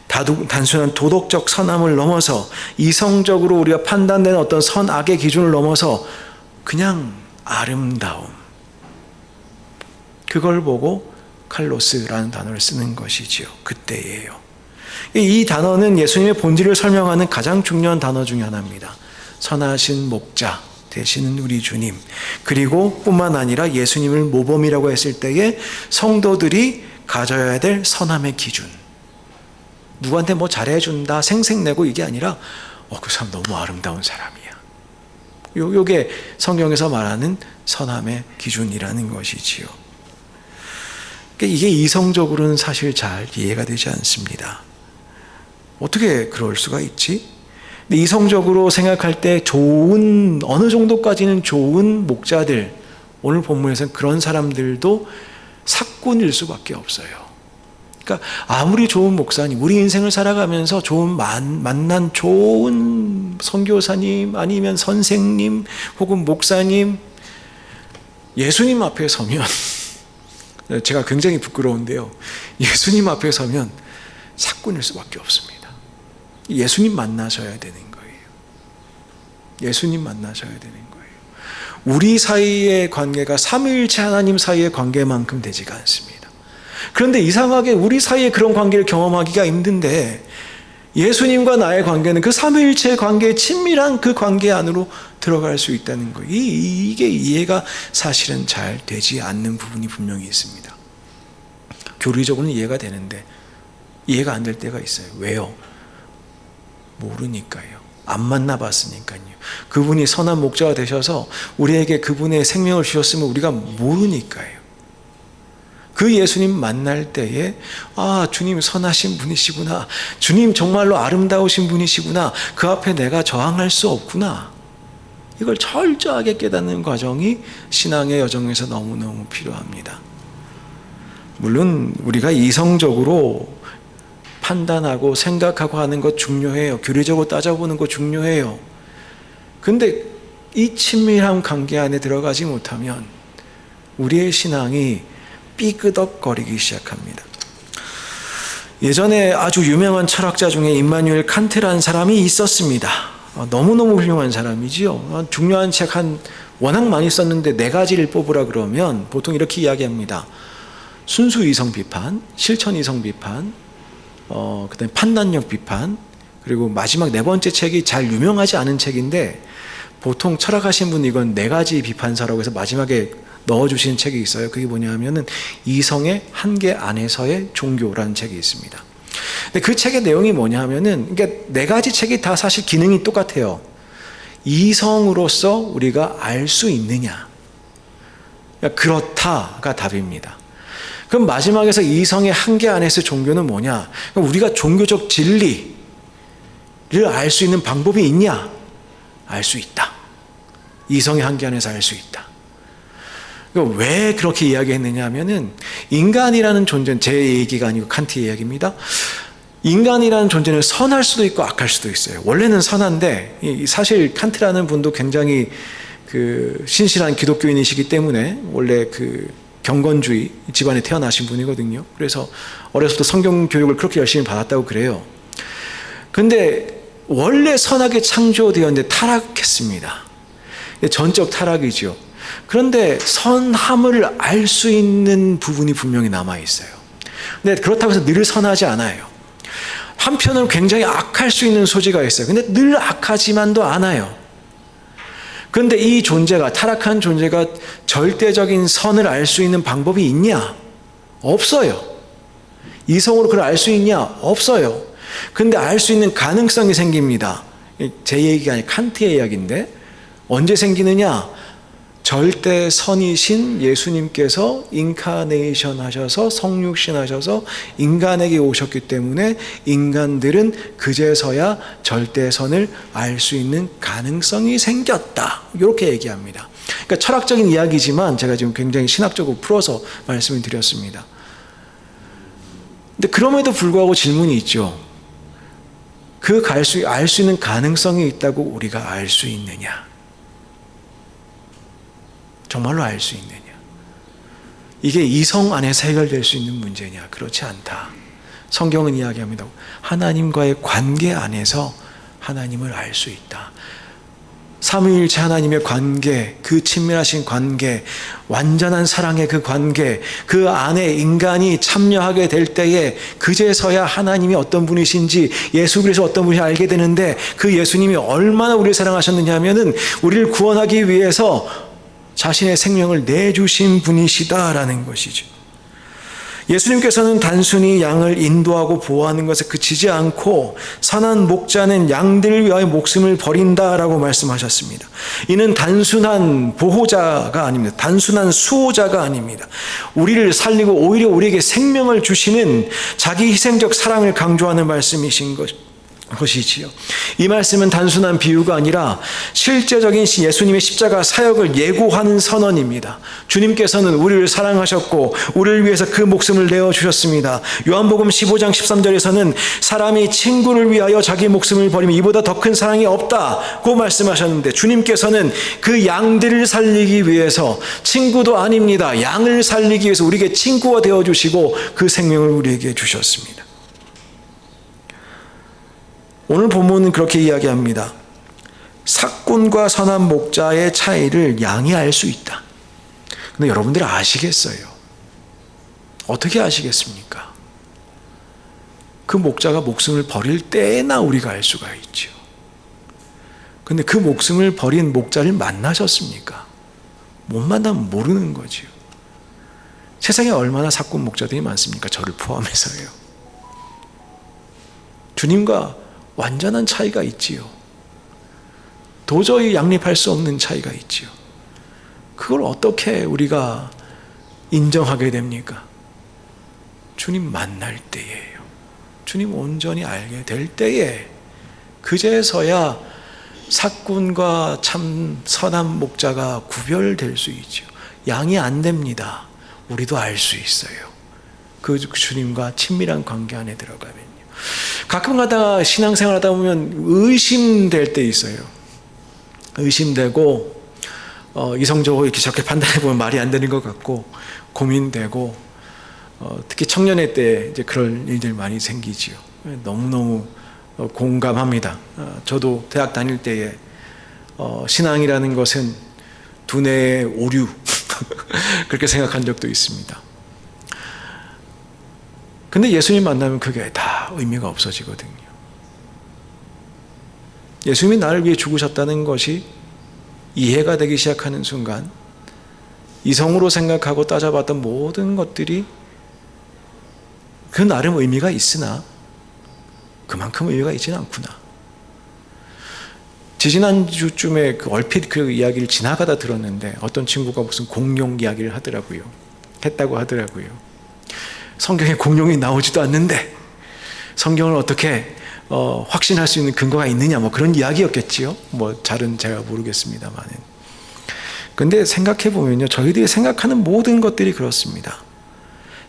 단순한 도덕적 선함을 넘어서 이성적으로 우리가 판단되는 어떤 선악의 기준을 넘어서 그냥 아름다움, 그걸 보고 칼로스라는 단어를 쓰는 것이지요. 그때예요. 이 단어는 예수님의 본질을 설명하는 가장 중요한 단어 중에 하나입니다. 선하신 목자 되시는 우리 주님, 그리고 뿐만 아니라 예수님을 모범이라고 했을 때에 성도들이 가져야 될 선함의 기준. 누구한테 뭐 잘해준다 생색내고 이게 아니라 그 사람 너무 아름다운 사람이야. 요게 성경에서 말하는 선함의 기준이라는 것이지요. 이게 이성적으로는 사실 잘 이해가 되지 않습니다. 어떻게 그럴 수가 있지? 근데 이성적으로 생각할 때 좋은, 어느 정도까지는 좋은 목자들, 오늘 본문에서는 그런 사람들도 사꾼일 수밖에 없어요. 그러니까 아무리 좋은 목사님, 우리 인생을 살아가면서 만난 좋은 선교사님 아니면 선생님 혹은 목사님, 예수님 앞에 서면 제가 굉장히 부끄러운데요, 예수님 앞에 서면 사꾼일 수밖에 없습니다. 예수님 만나셔야 되는 거예요. 예수님 만나셔야 되는 거예요. 우리 사이의 관계가 삼위일체 하나님 사이의 관계만큼 되지가 않습니다. 그런데 이상하게 우리 사이에 그런 관계를 경험하기가 힘든데 예수님과 나의 관계는 그 삼위일체의 관계의 친밀한 그 관계 안으로 들어갈 수 있다는 거예요. 이게 이해가 사실은 잘 되지 않는 부분이 분명히 있습니다. 교리적으로는 이해가 되는데 이해가 안 될 때가 있어요. 왜요? 모르니까요. 안 만나봤으니까요. 그분이 선한 목자가 되셔서 우리에게 그분의 생명을 주셨으면 우리가 모르니까요. 그 예수님 만날 때에 주님 선하신 분이시구나, 주님 정말로 아름다우신 분이시구나, 그 앞에 내가 저항할 수 없구나, 이걸 철저하게 깨닫는 과정이 신앙의 여정에서 너무너무 필요합니다. 물론 우리가 이성적으로 판단하고 생각하고 하는 것 중요해요. 교리적으로 따져보는 것 중요해요. 근데 이 친밀한 관계 안에 들어가지 못하면 우리의 신앙이 삐그덕거리기 시작합니다. 예전에 아주 유명한 철학자 중에 임마누엘 칸트라는 사람이 있었습니다. 너무너무 훌륭한 사람이지요. 중요한 책 워낙 많이 썼는데 4가지를 뽑으라 그러면 보통 이렇게 이야기합니다. 순수 이성 비판, 실천 이성 비판, 그다음에 판단력 비판, 그리고 마지막 4번째 책이 잘 유명하지 않은 책인데 보통 철학하신 분이 이건 4가지 비판서라고 해서 마지막에 넣어주신 책이 있어요. 그게 뭐냐면은 이성의 한계 안에서의 종교라는 책이 있습니다. 근데 그 책의 내용이 뭐냐면은, 그러니까 4가지 책이 다 사실 기능이 똑같아요. 이성으로서 우리가 알 수 있느냐, 그러니까 그렇다가 답입니다. 그럼 마지막에서 이성의 한계 안에서 종교는 뭐냐? 우리가 종교적 진리를 알 수 있는 방법이 있냐? 알 수 있다. 이성의 한계 안에서 알 수 있다. 왜 그렇게 이야기했느냐 하면은, 인간이라는 존재는 제 얘기가 아니고 칸트의 이야기입니다. 인간이라는 존재는 선할 수도 있고 악할 수도 있어요. 원래는 선한데, 사실 칸트라는 분도 굉장히 신실한 기독교인이시기 때문에 원래 경건주의 집안에 태어나신 분이거든요. 그래서 어렸을 때 성경 교육을 그렇게 열심히 받았다고 그래요. 근데 원래 선하게 창조되었는데 타락했습니다. 전적 타락이죠. 그런데 선함을 알 수 있는 부분이 분명히 남아있어요. 근데 그렇다고 해서 늘 선하지 않아요. 한편으로 굉장히 악할 수 있는 소지가 있어요. 근데 늘 악하지만도 않아요. 그런데 이 존재가, 타락한 존재가 절대적인 선을 알 수 있는 방법이 있냐? 없어요. 이성으로 그걸 알 수 있냐? 없어요. 근데 알 수 있는 가능성이 생깁니다. 제 얘기가 아니라 칸트의 이야기인데 언제 생기느냐? 절대 선이신 예수님께서 인카네이션 하셔서 성육신 하셔서 인간에게 오셨기 때문에 인간들은 그제서야 절대 선을 알 수 있는 가능성이 생겼다. 이렇게 얘기합니다. 그러니까 철학적인 이야기지만 제가 지금 굉장히 신학적으로 풀어서 말씀을 드렸습니다. 근데 그럼에도 불구하고 질문이 있죠. 알 수 있는 가능성이 있다고 우리가 알 수 있느냐? 정말로 알 수 있느냐? 이게 이성 안에서 해결될 수 있는 문제냐? 그렇지 않다. 성경은 이야기합니다. 하나님과의 관계 안에서 하나님을 알 수 있다. 삼위일체 하나님의 관계, 그 친밀하신 관계, 완전한 사랑의 그 관계, 그 안에 인간이 참여하게 될 때에 그제서야 하나님이 어떤 분이신지 예수 그리스도 어떤 분인지 알게 되는데 그 예수님이 얼마나 우리를 사랑하셨느냐 하면은 우리를 구원하기 위해서 자신의 생명을 내주신 분이시다라는 것이죠. 예수님께서는 단순히 양을 인도하고 보호하는 것에 그치지 않고 선한 목자는 양들을 위하여 목숨을 버린다라고 말씀하셨습니다. 이는 단순한 보호자가 아닙니다. 단순한 수호자가 아닙니다. 우리를 살리고 오히려 우리에게 생명을 주시는 자기 희생적 사랑을 강조하는 말씀이신 것이지요. 이 말씀은 단순한 비유가 아니라 실제적인 예수님의 십자가 사역을 예고하는 선언입니다. 주님께서는 우리를 사랑하셨고 우리를 위해서 그 목숨을 내어주셨습니다. 요한복음 15장 13절에서는 사람이 친구를 위하여 자기 목숨을 버리면 이보다 더 큰 사랑이 없다고 말씀하셨는데 주님께서는 그 양들을 살리기 위해서 친구도 아닙니다. 양을 살리기 위해서 우리에게 친구가 되어주시고 그 생명을 우리에게 주셨습니다. 오늘 본문은 그렇게 이야기합니다. 삭군과 선한 목자의 차이를 양이 알 수 있다. 근데 여러분들 아시겠어요? 어떻게 아시겠습니까? 그 목자가 목숨을 버릴 때나 우리가 알 수가 있죠. 근데 그 목숨을 버린 목자를 만나셨습니까? 못 만나면 모르는 거죠. 세상에 얼마나 삭군 목자들이 많습니까? 저를 포함해서요. 주님과 완전한 차이가 있지요. 도저히 양립할 수 없는 차이가 있지요. 그걸 어떻게 우리가 인정하게 됩니까? 주님 만날 때예요. 주님 온전히 알게 될 때에 그제서야 삭군과 참 선한 목자가 구별될 수 있죠. 양이 안 됩니다. 우리도 알 수 있어요. 그 주님과 친밀한 관계 안에 들어가면요. 가끔 가다가 신앙생활 하다 보면 의심될 때 있어요. 의심되고 이성적으로 이렇게 저렇게 판단해 보면 말이 안 되는 것 같고 고민되고 특히 청년의 때 이제 그런 일들 많이 생기지요. 너무너무 공감합니다. 저도 대학 다닐 때에 신앙이라는 것은 두뇌의 오류 그렇게 생각한 적도 있습니다. 근데 예수님 만나면 그게 다 의미가 없어지거든요. 예수님이 나를 위해 죽으셨다는 것이 이해가 되기 시작하는 순간 이성으로 생각하고 따져봤던 모든 것들이 그 나름 의미가 있으나 그만큼 의미가 있지는 않구나. 지지난주쯤에 얼핏 그 이야기를 지나가다 들었는데 어떤 친구가 무슨 공룡 이야기를 했다고 하더라고요. 성경에 공룡이 나오지도 않는데 성경을 어떻게 확신할 수 있는 근거가 있느냐 뭐 그런 이야기였겠지요. 뭐 잘은 제가 모르겠습니다만은. 근데 생각해 보면요, 저희들이 생각하는 모든 것들이 그렇습니다.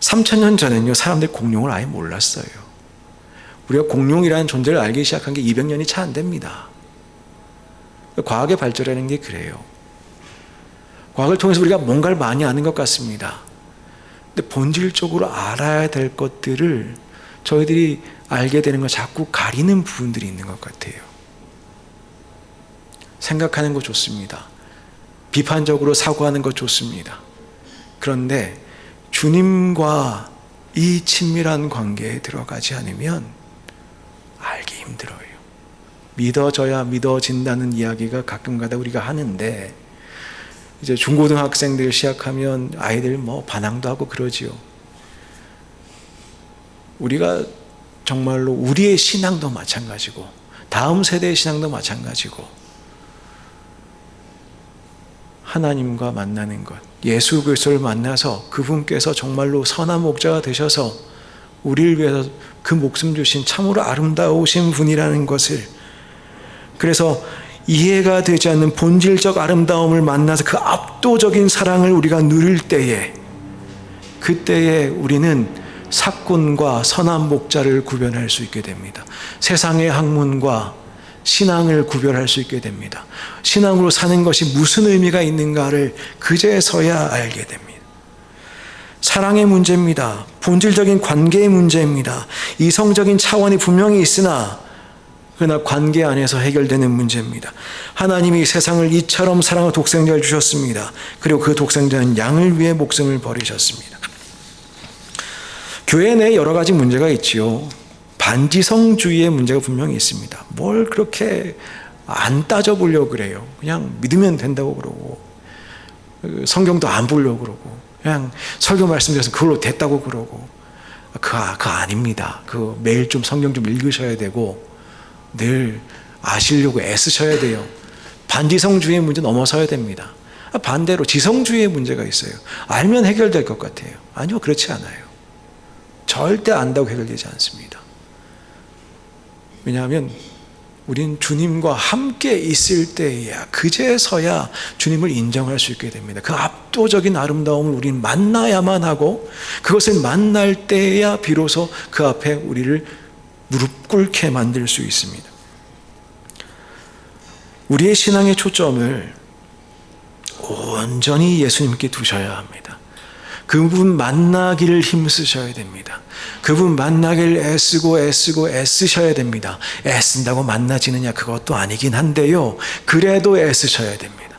3000년 전에는요 사람들이 공룡을 아예 몰랐어요. 우리가 공룡이라는 존재를 알기 시작한 게 200년이 채 안 됩니다. 과학의 발전이라는 게 그래요. 과학을 통해서 우리가 뭔가를 많이 아는 것 같습니다. 근데 본질적으로 알아야 될 것들을 저희들이 알게 되는 걸 자꾸 가리는 부분들이 있는 것 같아요. 생각하는 거 좋습니다. 비판적으로 사고하는 거 좋습니다. 그런데 주님과 이 친밀한 관계에 들어가지 않으면 알기 힘들어요. 믿어져야 믿어진다는 이야기가 가끔가다 우리가 하는데 이제 중고등학생들 시작하면 아이들 뭐 반항도 하고 그러지요. 우리가 정말로 우리의 신앙도 마찬가지고 다음 세대의 신앙도 마찬가지고 하나님과 만나는 것, 예수 그리스도를 만나서 그분께서 정말로 선한 목자가 되셔서 우리를 위해서 그 목숨 주신 참으로 아름다우신 분이라는 것을, 그래서 이해가 되지 않는 본질적 아름다움을 만나서 그 압도적인 사랑을 우리가 누릴 때에, 그때에 우리는 사꾼과 선한 목자를 구별할 수 있게 됩니다. 세상의 학문과 신앙을 구별할 수 있게 됩니다. 신앙으로 사는 것이 무슨 의미가 있는가를 그제서야 알게 됩니다. 사랑의 문제입니다. 본질적인 관계의 문제입니다. 이성적인 차원이 분명히 있으나 그러나 관계 안에서 해결되는 문제입니다. 하나님이 세상을 이처럼 사랑하는 독생자를 주셨습니다. 그리고 그 독생자는 양을 위해 목숨을 버리셨습니다. 교회 내에 여러 가지 문제가 있지요. 반지성주의의 문제가 분명히 있습니다. 뭘 그렇게 안 따져보려고 그래요. 그냥 믿으면 된다고 그러고, 성경도 안 보려고 그러고, 그냥 설교 말씀드려서 그걸로 됐다고 그러고, 그거 아닙니다. 매일 좀 성경 좀 읽으셔야 되고 늘 아시려고 애쓰셔야 돼요. 반지성주의의 문제 넘어서야 됩니다. 반대로 지성주의의 문제가 있어요. 알면 해결될 것 같아요. 아니요, 그렇지 않아요. 절대 안다고 해결되지 않습니다. 왜냐하면 우린 주님과 함께 있을 때야, 그제서야 주님을 인정할 수 있게 됩니다. 그 압도적인 아름다움을 우리는 만나야만 하고, 그것을 만날 때야 비로소 그 앞에 우리를 무릎 꿇게 만들 수 있습니다. 우리의 신앙의 초점을 온전히 예수님께 두셔야 합니다. 그분 만나기를 힘쓰셔야 됩니다. 그분 만나기를 애쓰셔야 됩니다. 애쓴다고 만나지느냐, 그것도 아니긴 한데요, 그래도 애쓰셔야 됩니다.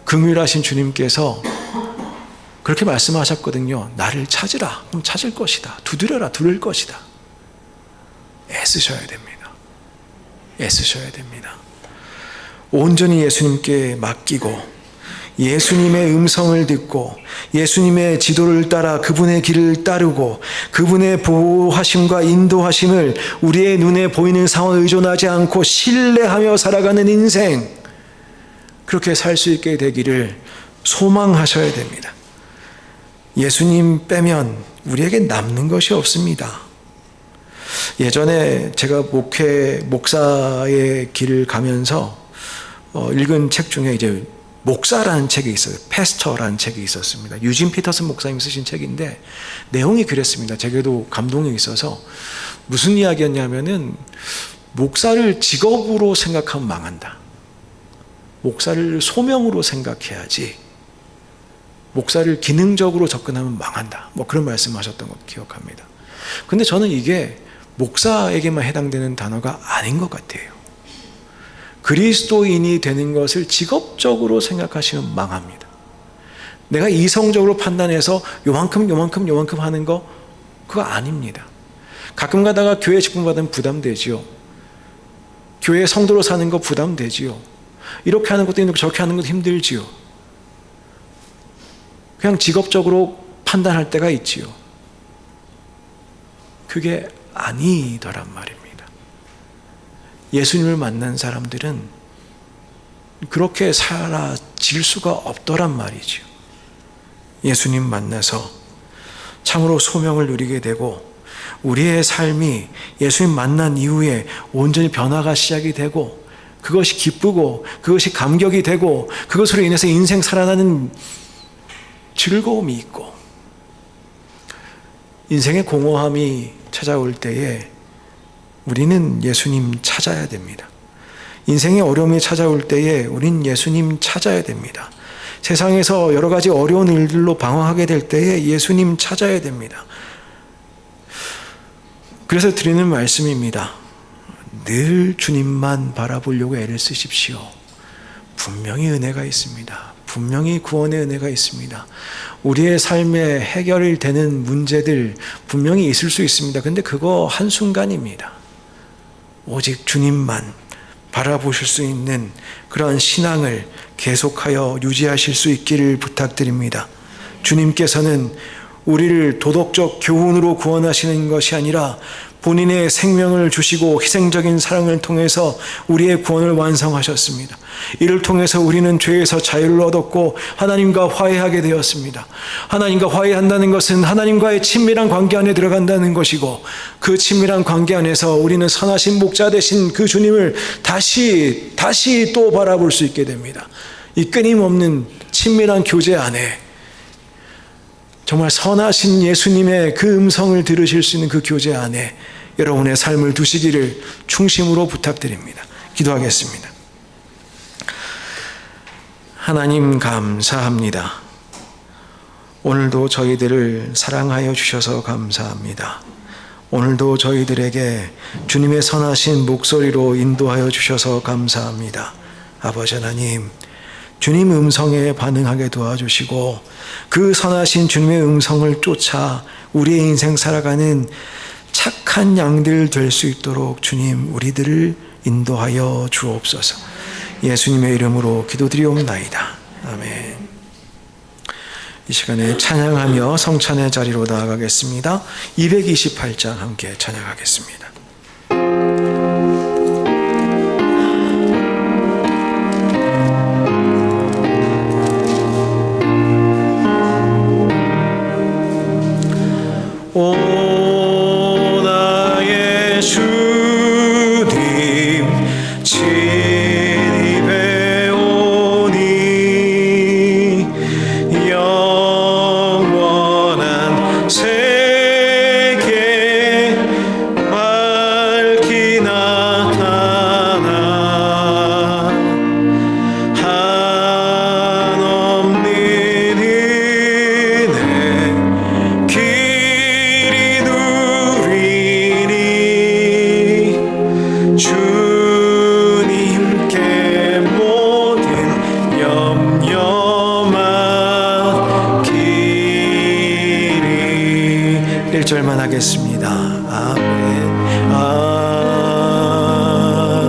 긍휼하신 주님께서 그렇게 말씀하셨거든요. 나를 찾으라, 그럼 찾을 것이다. 두드려라, 들을 것이다. 애쓰셔야 됩니다. 애쓰셔야 됩니다. 온전히 예수님께 맡기고 예수님의 음성을 듣고 예수님의 지도를 따라 그분의 길을 따르고 그분의 보호하심과 인도하심을 우리의 눈에 보이는 상황에 의존하지 않고 신뢰하며 살아가는 인생, 그렇게 살 수 있게 되기를 소망하셔야 됩니다. 예수님 빼면 우리에게 남는 것이 없습니다. 예전에 제가 목사의 길을 가면서 읽은 책 중에 이제 목사라는 책이 있어요. 패스터라는 책이 있었습니다. 유진 피터슨 목사님이 쓰신 책인데 내용이 그랬습니다. 제게도 감동이 있어서, 무슨 이야기였냐면은 목사를 직업으로 생각하면 망한다. 목사를 소명으로 생각해야지, 목사를 기능적으로 접근하면 망한다. 그런 말씀하셨던 거 기억합니다. 근데 저는 이게 목사에게만 해당되는 단어가 아닌 것 같아요. 그리스도인이 되는 것을 직업적으로 생각하시면 망합니다. 내가 이성적으로 판단해서 요만큼 하는 거, 그거 아닙니다. 가끔 가다가 교회 직분 받으면 부담되지요. 교회 성도로 사는 거 부담되지요. 이렇게 하는 것도 힘들고 저렇게 하는 것도 힘들지요. 그냥 직업적으로 판단할 때가 있지요. 그게 아니더란 말입니다. 예수님을 만난 사람들은 그렇게 살아질 수가 없더란 말이죠. 예수님 만나서 참으로 소명을 누리게 되고, 우리의 삶이 예수님 만난 이후에 온전히 변화가 시작이 되고, 그것이 기쁘고 그것이 감격이 되고, 그것으로 인해서 인생 살아나는 즐거움이 있고, 인생의 공허함이 찾아올 때에 우리는 예수님 찾아야 됩니다. 인생의 어려움이 찾아올 때에 우린 예수님 찾아야 됩니다. 세상에서 여러 가지 어려운 일들로 방황하게 될 때에 예수님 찾아야 됩니다. 그래서 드리는 말씀입니다. 늘 주님만 바라보려고 애를 쓰십시오. 분명히 은혜가 있습니다. 분명히 구원의 은혜가 있습니다. 우리의 삶에 해결이 되는 문제들 분명히 있을 수 있습니다. 근데 그거 한순간입니다. 오직 주님만 바라보실 수 있는 그러한 신앙을 계속하여 유지하실 수 있기를 부탁드립니다. 주님께서는 우리를 도덕적 교훈으로 구원하시는 것이 아니라 본인의 생명을 주시고 희생적인 사랑을 통해서 우리의 구원을 완성하셨습니다. 이를 통해서 우리는 죄에서 자유를 얻었고 하나님과 화해하게 되었습니다. 하나님과 화해한다는 것은 하나님과의 친밀한 관계 안에 들어간다는 것이고, 그 친밀한 관계 안에서 우리는 선하신 목자 되신 그 주님을 다시 또 바라볼 수 있게 됩니다. 이 끊임없는 친밀한 교제 안에 정말 선하신 예수님의 그 음성을 들으실 수 있는 그 교제 안에 여러분의 삶을 두시기를 중심으로 부탁드립니다. 기도하겠습니다. 하나님 감사합니다. 오늘도 저희들을 사랑하여 주셔서 감사합니다. 오늘도 저희들에게 주님의 선하신 목소리로 인도하여 주셔서 감사합니다. 아버지 하나님, 주님 음성에 반응하게 도와주시고 그 선하신 주님의 음성을 쫓아 우리의 인생 살아가는 착한 양들 될 수 있도록 주님 우리들을 인도하여 주옵소서. 예수님의 이름으로 기도드리옵나이다. 아멘. 이 시간에 찬양하며 성찬의 자리로 나아가겠습니다. 228장 함께 찬양하겠습니다. 오 나의 주님 진입해 오니 영원한 세계 밝히 나타나 한없는 은혜 길이 누리니 주님께 모든 염려만 길이 1절만 하겠습니다. 아멘.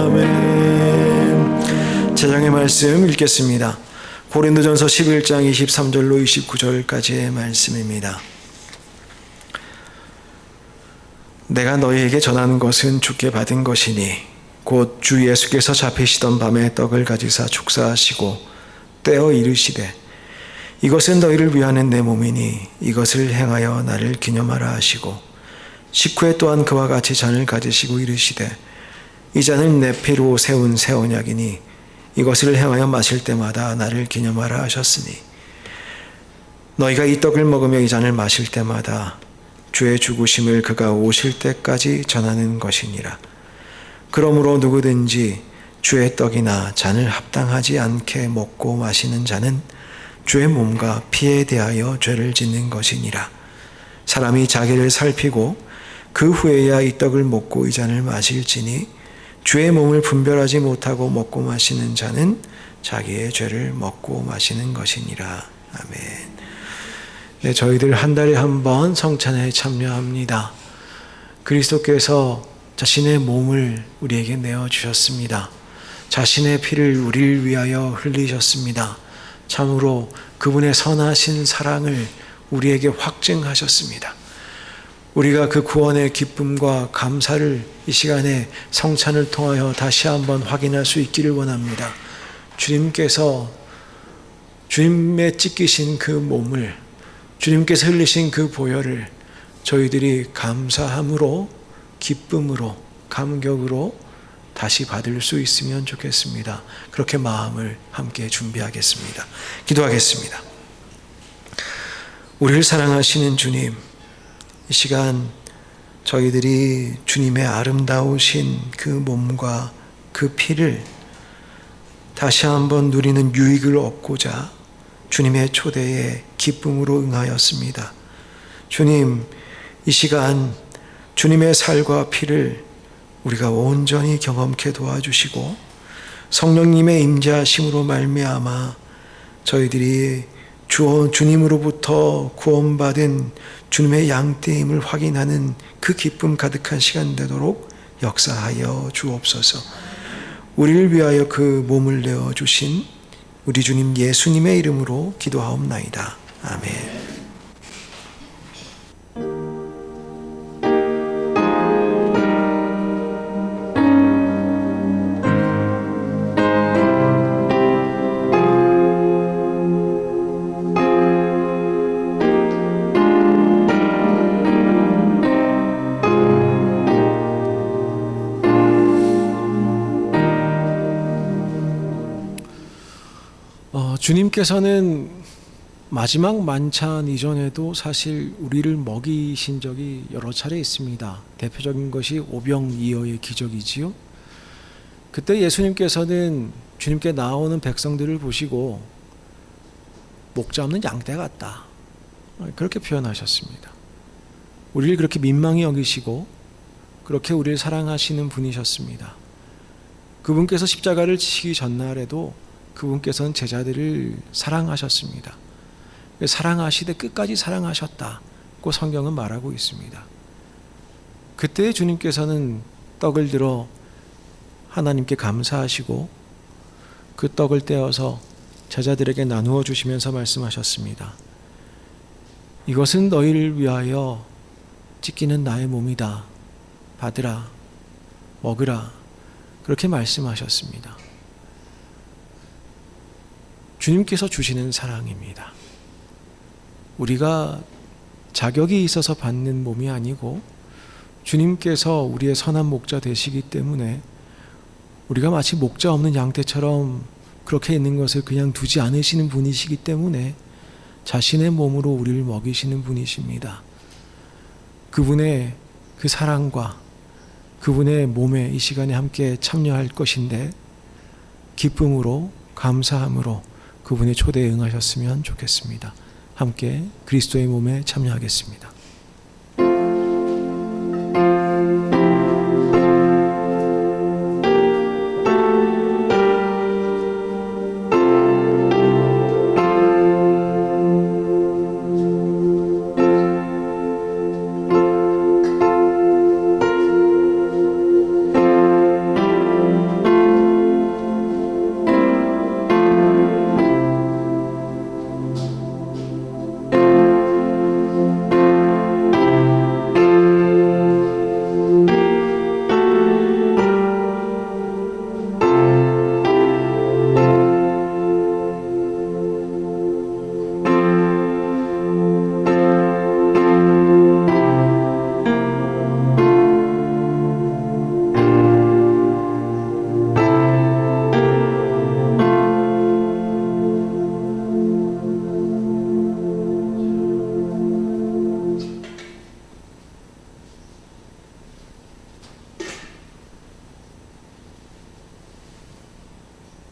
아멘. 제장의 말씀 읽겠습니다. 고린도전서 11장 23절로 29절까지의 말씀입니다. 내가 너희에게 전하는 것은 주께 받은 것이니 곧 주 예수께서 잡히시던 밤에 떡을 가지사 축사하시고 떼어 이르시되 이것은 너희를 위하는 내 몸이니 이것을 행하여 나를 기념하라 하시고 식후에 또한 그와 같이 잔을 가지시고 이르시되 이 잔은 내 피로 세운 새 언약이니 이것을 행하여 마실 때마다 나를 기념하라 하셨으니 너희가 이 떡을 먹으며 이 잔을 마실 때마다 주의 죽으심을 그가 오실 때까지 전하는 것이니라. 그러므로 누구든지 주의 떡이나 잔을 합당하지 않게 먹고 마시는 자는 주의 몸과 피에 대하여 죄를 짓는 것이니라. 사람이 자기를 살피고 그 후에야 이 떡을 먹고 이 잔을 마실지니 주의 몸을 분별하지 못하고 먹고 마시는 자는 자기의 죄를 먹고 마시는 것이니라. 아멘. 네, 저희들 한 달에 한 번 성찬에 참여합니다. 그리스도께서 자신의 몸을 우리에게 내어주셨습니다. 자신의 피를 우리를 위하여 흘리셨습니다. 참으로 그분의 선하신 사랑을 우리에게 확증하셨습니다. 우리가 그 구원의 기쁨과 감사를 이 시간에 성찬을 통하여 다시 한번 확인할 수 있기를 원합니다. 주님께서 주님의 찢기신 그 몸을, 주님께서 흘리신 그 보혈을 저희들이 감사함으로, 기쁨으로, 감격으로 다시 받을 수 있으면 좋겠습니다. 그렇게 마음을 함께 준비하겠습니다. 기도하겠습니다. 우리를 사랑하시는 주님, 이 시간 저희들이 주님의 아름다우신 그 몸과 그 피를 다시 한번 누리는 유익을 얻고자 주님의 초대에 기쁨으로 응하였습니다. 주님, 이 시간 주님의 살과 피를 우리가 온전히 경험케 도와주시고 성령님의 임재하심으로 말미암아 저희들이 주님으로부터 구원받은 주님의 양떼임을 확인하는 그 기쁨 가득한 시간 되도록 역사하여 주옵소서. 우리를 위하여 그 몸을 내어주신 우리 주님 예수님의 이름으로 기도하옵나이다. 아멘. 주님께서는 마지막 만찬 이전에도 사실 우리를 먹이신 적이 여러 차례 있습니다. 대표적인 것이 오병이어의 기적이지요. 그때 예수님께서는 주님께 나오는 백성들을 보시고 목자 없는 양떼 같다, 그렇게 표현하셨습니다. 우리를 그렇게 민망히 여기시고 그렇게 우리를 사랑하시는 분이셨습니다. 그분께서 십자가를 지시기 전날에도 그분께서는 제자들을 사랑하셨습니다. 사랑하시되 끝까지 사랑하셨다고 성경은 말하고 있습니다. 그때 주님께서는 떡을 들어 하나님께 감사하시고 그 떡을 떼어서 제자들에게 나누어 주시면서 말씀하셨습니다. 이것은 너희를 위하여 찢기는 나의 몸이다. 받으라, 먹으라, 그렇게 말씀하셨습니다. 주님께서 주시는 사랑입니다. 우리가 자격이 있어서 받는 몸이 아니고 주님께서 우리의 선한 목자 되시기 때문에 우리가 마치 목자 없는 양떼처럼 그렇게 있는 것을 그냥 두지 않으시는 분이시기 때문에 자신의 몸으로 우리를 먹이시는 분이십니다. 그분의 그 사랑과 그분의 몸에 이 시간에 함께 참여할 것인데 기쁨으로, 감사함으로 그분의 초대에 응하셨으면 좋겠습니다. 함께 그리스도의 몸에 참여하겠습니다.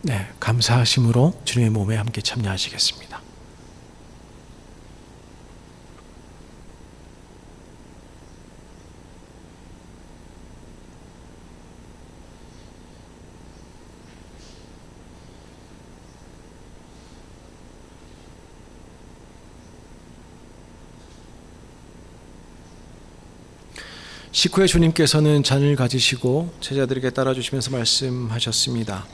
네, 감사하심으로 주님의 몸에 함께 참여하시겠습니다. 식후에 주님께서는 잔을 가지시고 제자들에게 따라주시면서 말씀하셨습니다.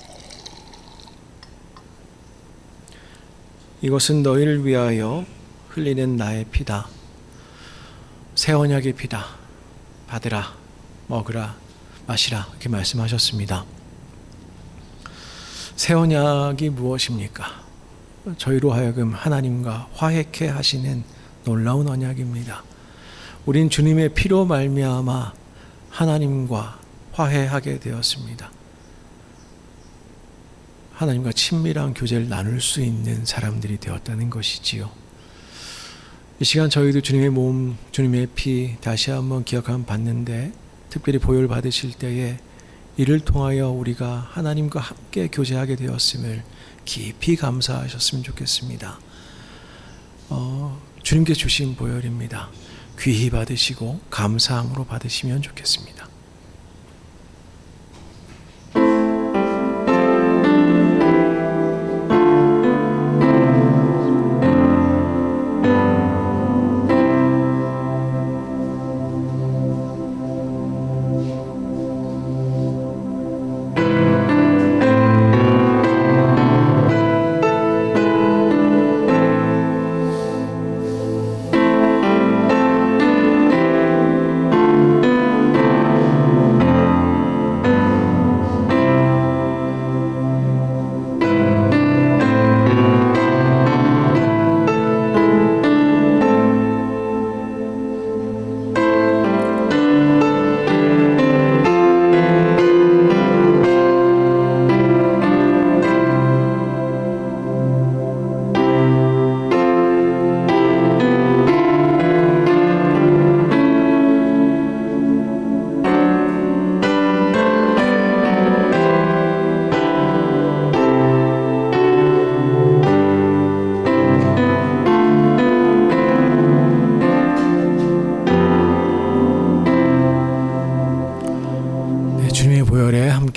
이것은 너희를 위하여 흘리는 나의 피다. 새 언약의 피다. 받으라, 먹으라, 마시라, 이렇게 말씀하셨습니다. 새 언약이 무엇입니까? 저희로 하여금 하나님과 화해케 하시는 놀라운 언약입니다. 우린 주님의 피로 말미암아 하나님과 화해하게 되었습니다. 하나님과 친밀한 교제를 나눌 수 있는 사람들이 되었다는 것이지요. 이 시간 저희도 주님의 몸, 주님의 피 다시 한번 기억하면 받는데, 특별히 보혈 받으실 때에 이를 통하여 우리가 하나님과 함께 교제하게 되었음을 깊이 감사하셨으면 좋겠습니다. 주님께 주신 보혈입니다. 귀히 받으시고 감사함으로 받으시면 좋겠습니다.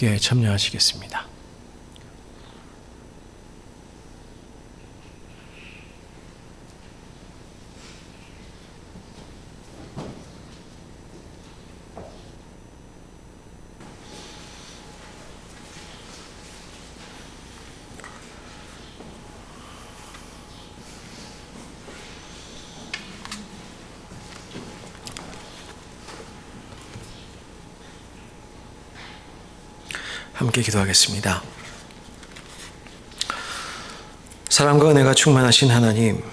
함께 참여하시겠습니다. 함께 기도하겠습니다. 사랑과 은혜가 충만하신 하나님,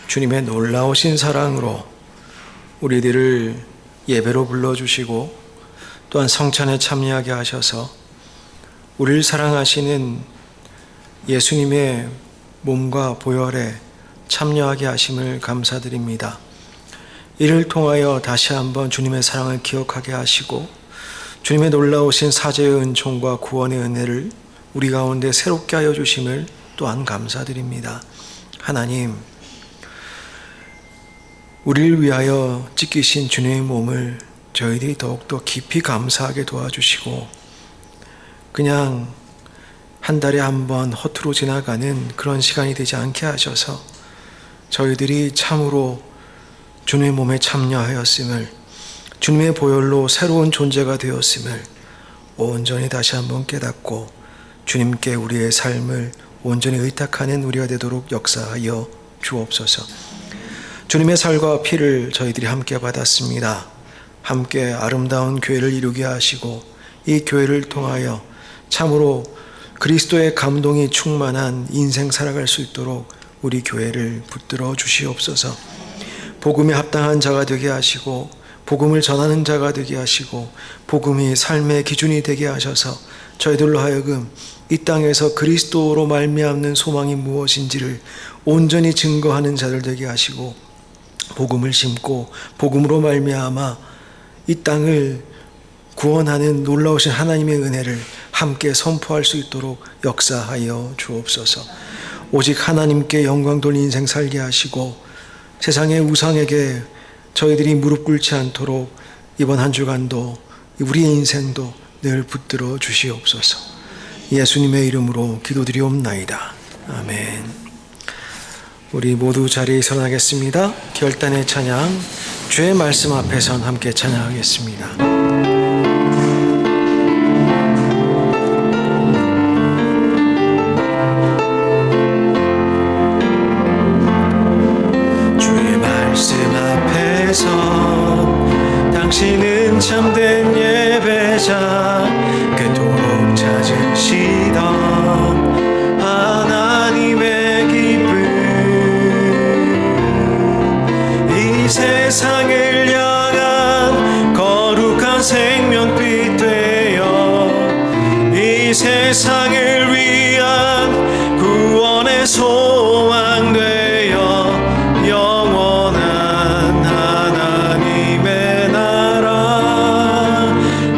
주님의 놀라우신 사랑으로 우리들을 예배로 불러주시고 또한 성찬에 참여하게 하셔서 우리를 사랑하시는 예수님의 몸과 보혈에 참여하게 하심을 감사드립니다. 이를 통하여 다시 한번 주님의 사랑을 기억하게 하시고 주님의 놀라우신 사죄의 은총과 구원의 은혜를 우리 가운데 새롭게 하여 주심을 또한 감사드립니다. 하나님, 우리를 위하여 찢기신 주님의 몸을 저희들이 더욱더 깊이 감사하게 도와주시고 그냥 한 달에 한 번 허투루 지나가는 그런 시간이 되지 않게 하셔서 저희들이 참으로 주님의 몸에 참여하였음을, 주님의 보혈로 새로운 존재가 되었음을 온전히 다시 한번 깨닫고 주님께 우리의 삶을 온전히 의탁하는 우리가 되도록 역사하여 주옵소서. 주님의 살과 피를 저희들이 함께 받았습니다. 함께 아름다운 교회를 이루게 하시고 이 교회를 통하여 참으로 그리스도의 감동이 충만한 인생 살아갈 수 있도록 우리 교회를 붙들어 주시옵소서. 복음에 합당한 자가 되게 하시고 복음을 전하는 자가 되게 하시고 복음이 삶의 기준이 되게 하셔서 저희들로 하여금 이 땅에서 그리스도로 말미암는 소망이 무엇인지를 온전히 증거하는 자들 되게 하시고 복음을 심고 복음으로 말미암아 이 땅을 구원하는 놀라우신 하나님의 은혜를 함께 선포할 수 있도록 역사하여 주옵소서. 오직 하나님께 영광 돌린 인생 살게 하시고 세상의 우상에게 저희들이 무릎 꿇지 않도록 이번 한 주간도 우리의 인생도 늘 붙들어 주시옵소서. 예수님의 이름으로 기도드리옵나이다. 아멘. 우리 모두 자리에 일어나겠습니다. 결단의 찬양, 주의 말씀 앞에선 함께 찬양하겠습니다. 당신은 참된 예배자, 그토록 찾으시던 하나님의 기쁨, 이 세상을 향한 거룩한 생명빛 되어 이 세상을 위한 구원의 소망 되어 영원한 하나님의 나라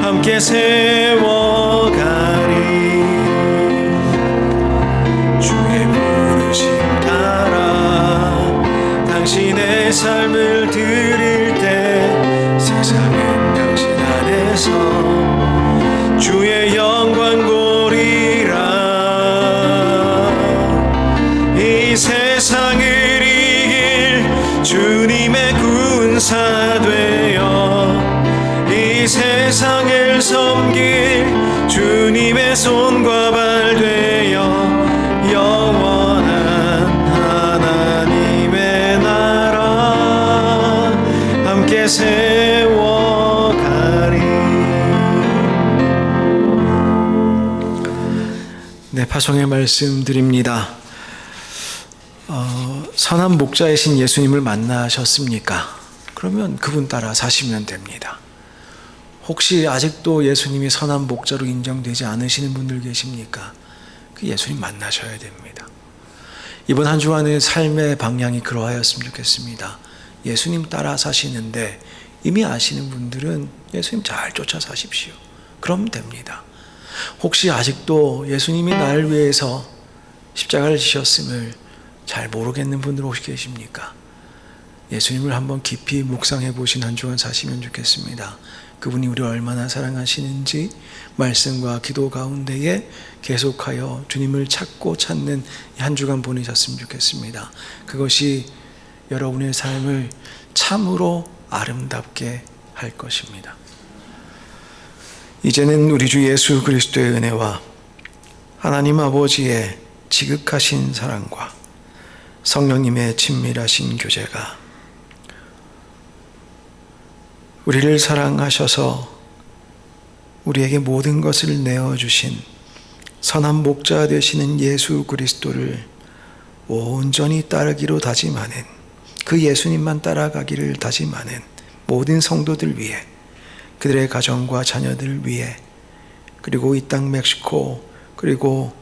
함께 세워가리. 주의 부르심 따라 당신의 삶을 드릴 때 세상은 당신 안에서 주의 영광 보리라. 이 세상을 이길 주님의 군사 되어 이 세상을 섬길 주님의 손과 발 되어 영원한 하나님의 나라 함께 세워가리. 네, 파송의 말씀 드립니다. 선한 목자이신 예수님을 만나셨습니까? 그러면 그분 따라 사시면 됩니다. 혹시 아직도 예수님이 선한 목자로 인정되지 않으시는 분들 계십니까? 그 예수님 만나셔야 됩니다. 이번 한 주간의 삶의 방향이 그러하였으면 좋겠습니다. 예수님 따라 사시는데 이미 아시는 분들은 예수님 잘 쫓아 사십시오. 그럼 됩니다. 혹시 아직도 예수님이 나를 위해서 십자가를 지셨음을 잘 모르겠는 분들 혹시 계십니까? 예수님을 한번 깊이 묵상해 보신 한 주간 사시면 좋겠습니다. 그분이 우리를 얼마나 사랑하시는지 말씀과 기도 가운데에 계속하여 주님을 찾고 찾는 한 주간 보내셨으면 좋겠습니다. 그것이 여러분의 삶을 참으로 아름답게 할 것입니다. 이제는 우리 주 예수 그리스도의 은혜와 하나님 아버지의 지극하신 사랑과 성령님의 친밀하신 교제가 우리를 사랑하셔서 우리에게 모든 것을 내어주신 선한 목자 되시는 예수 그리스도를 온전히 따르기로 다짐하는, 그 예수님만 따라가기를 다짐하는 모든 성도들 위해, 그들의 가정과 자녀들 위해, 그리고 이 땅 멕시코, 그리고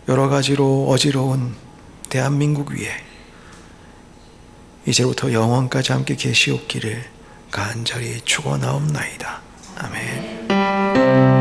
여러 가지로 어지러운 대한민국 위에 이제부터 영원까지 함께 계시옵기를 간절히 축원하옵나이다. 아멘.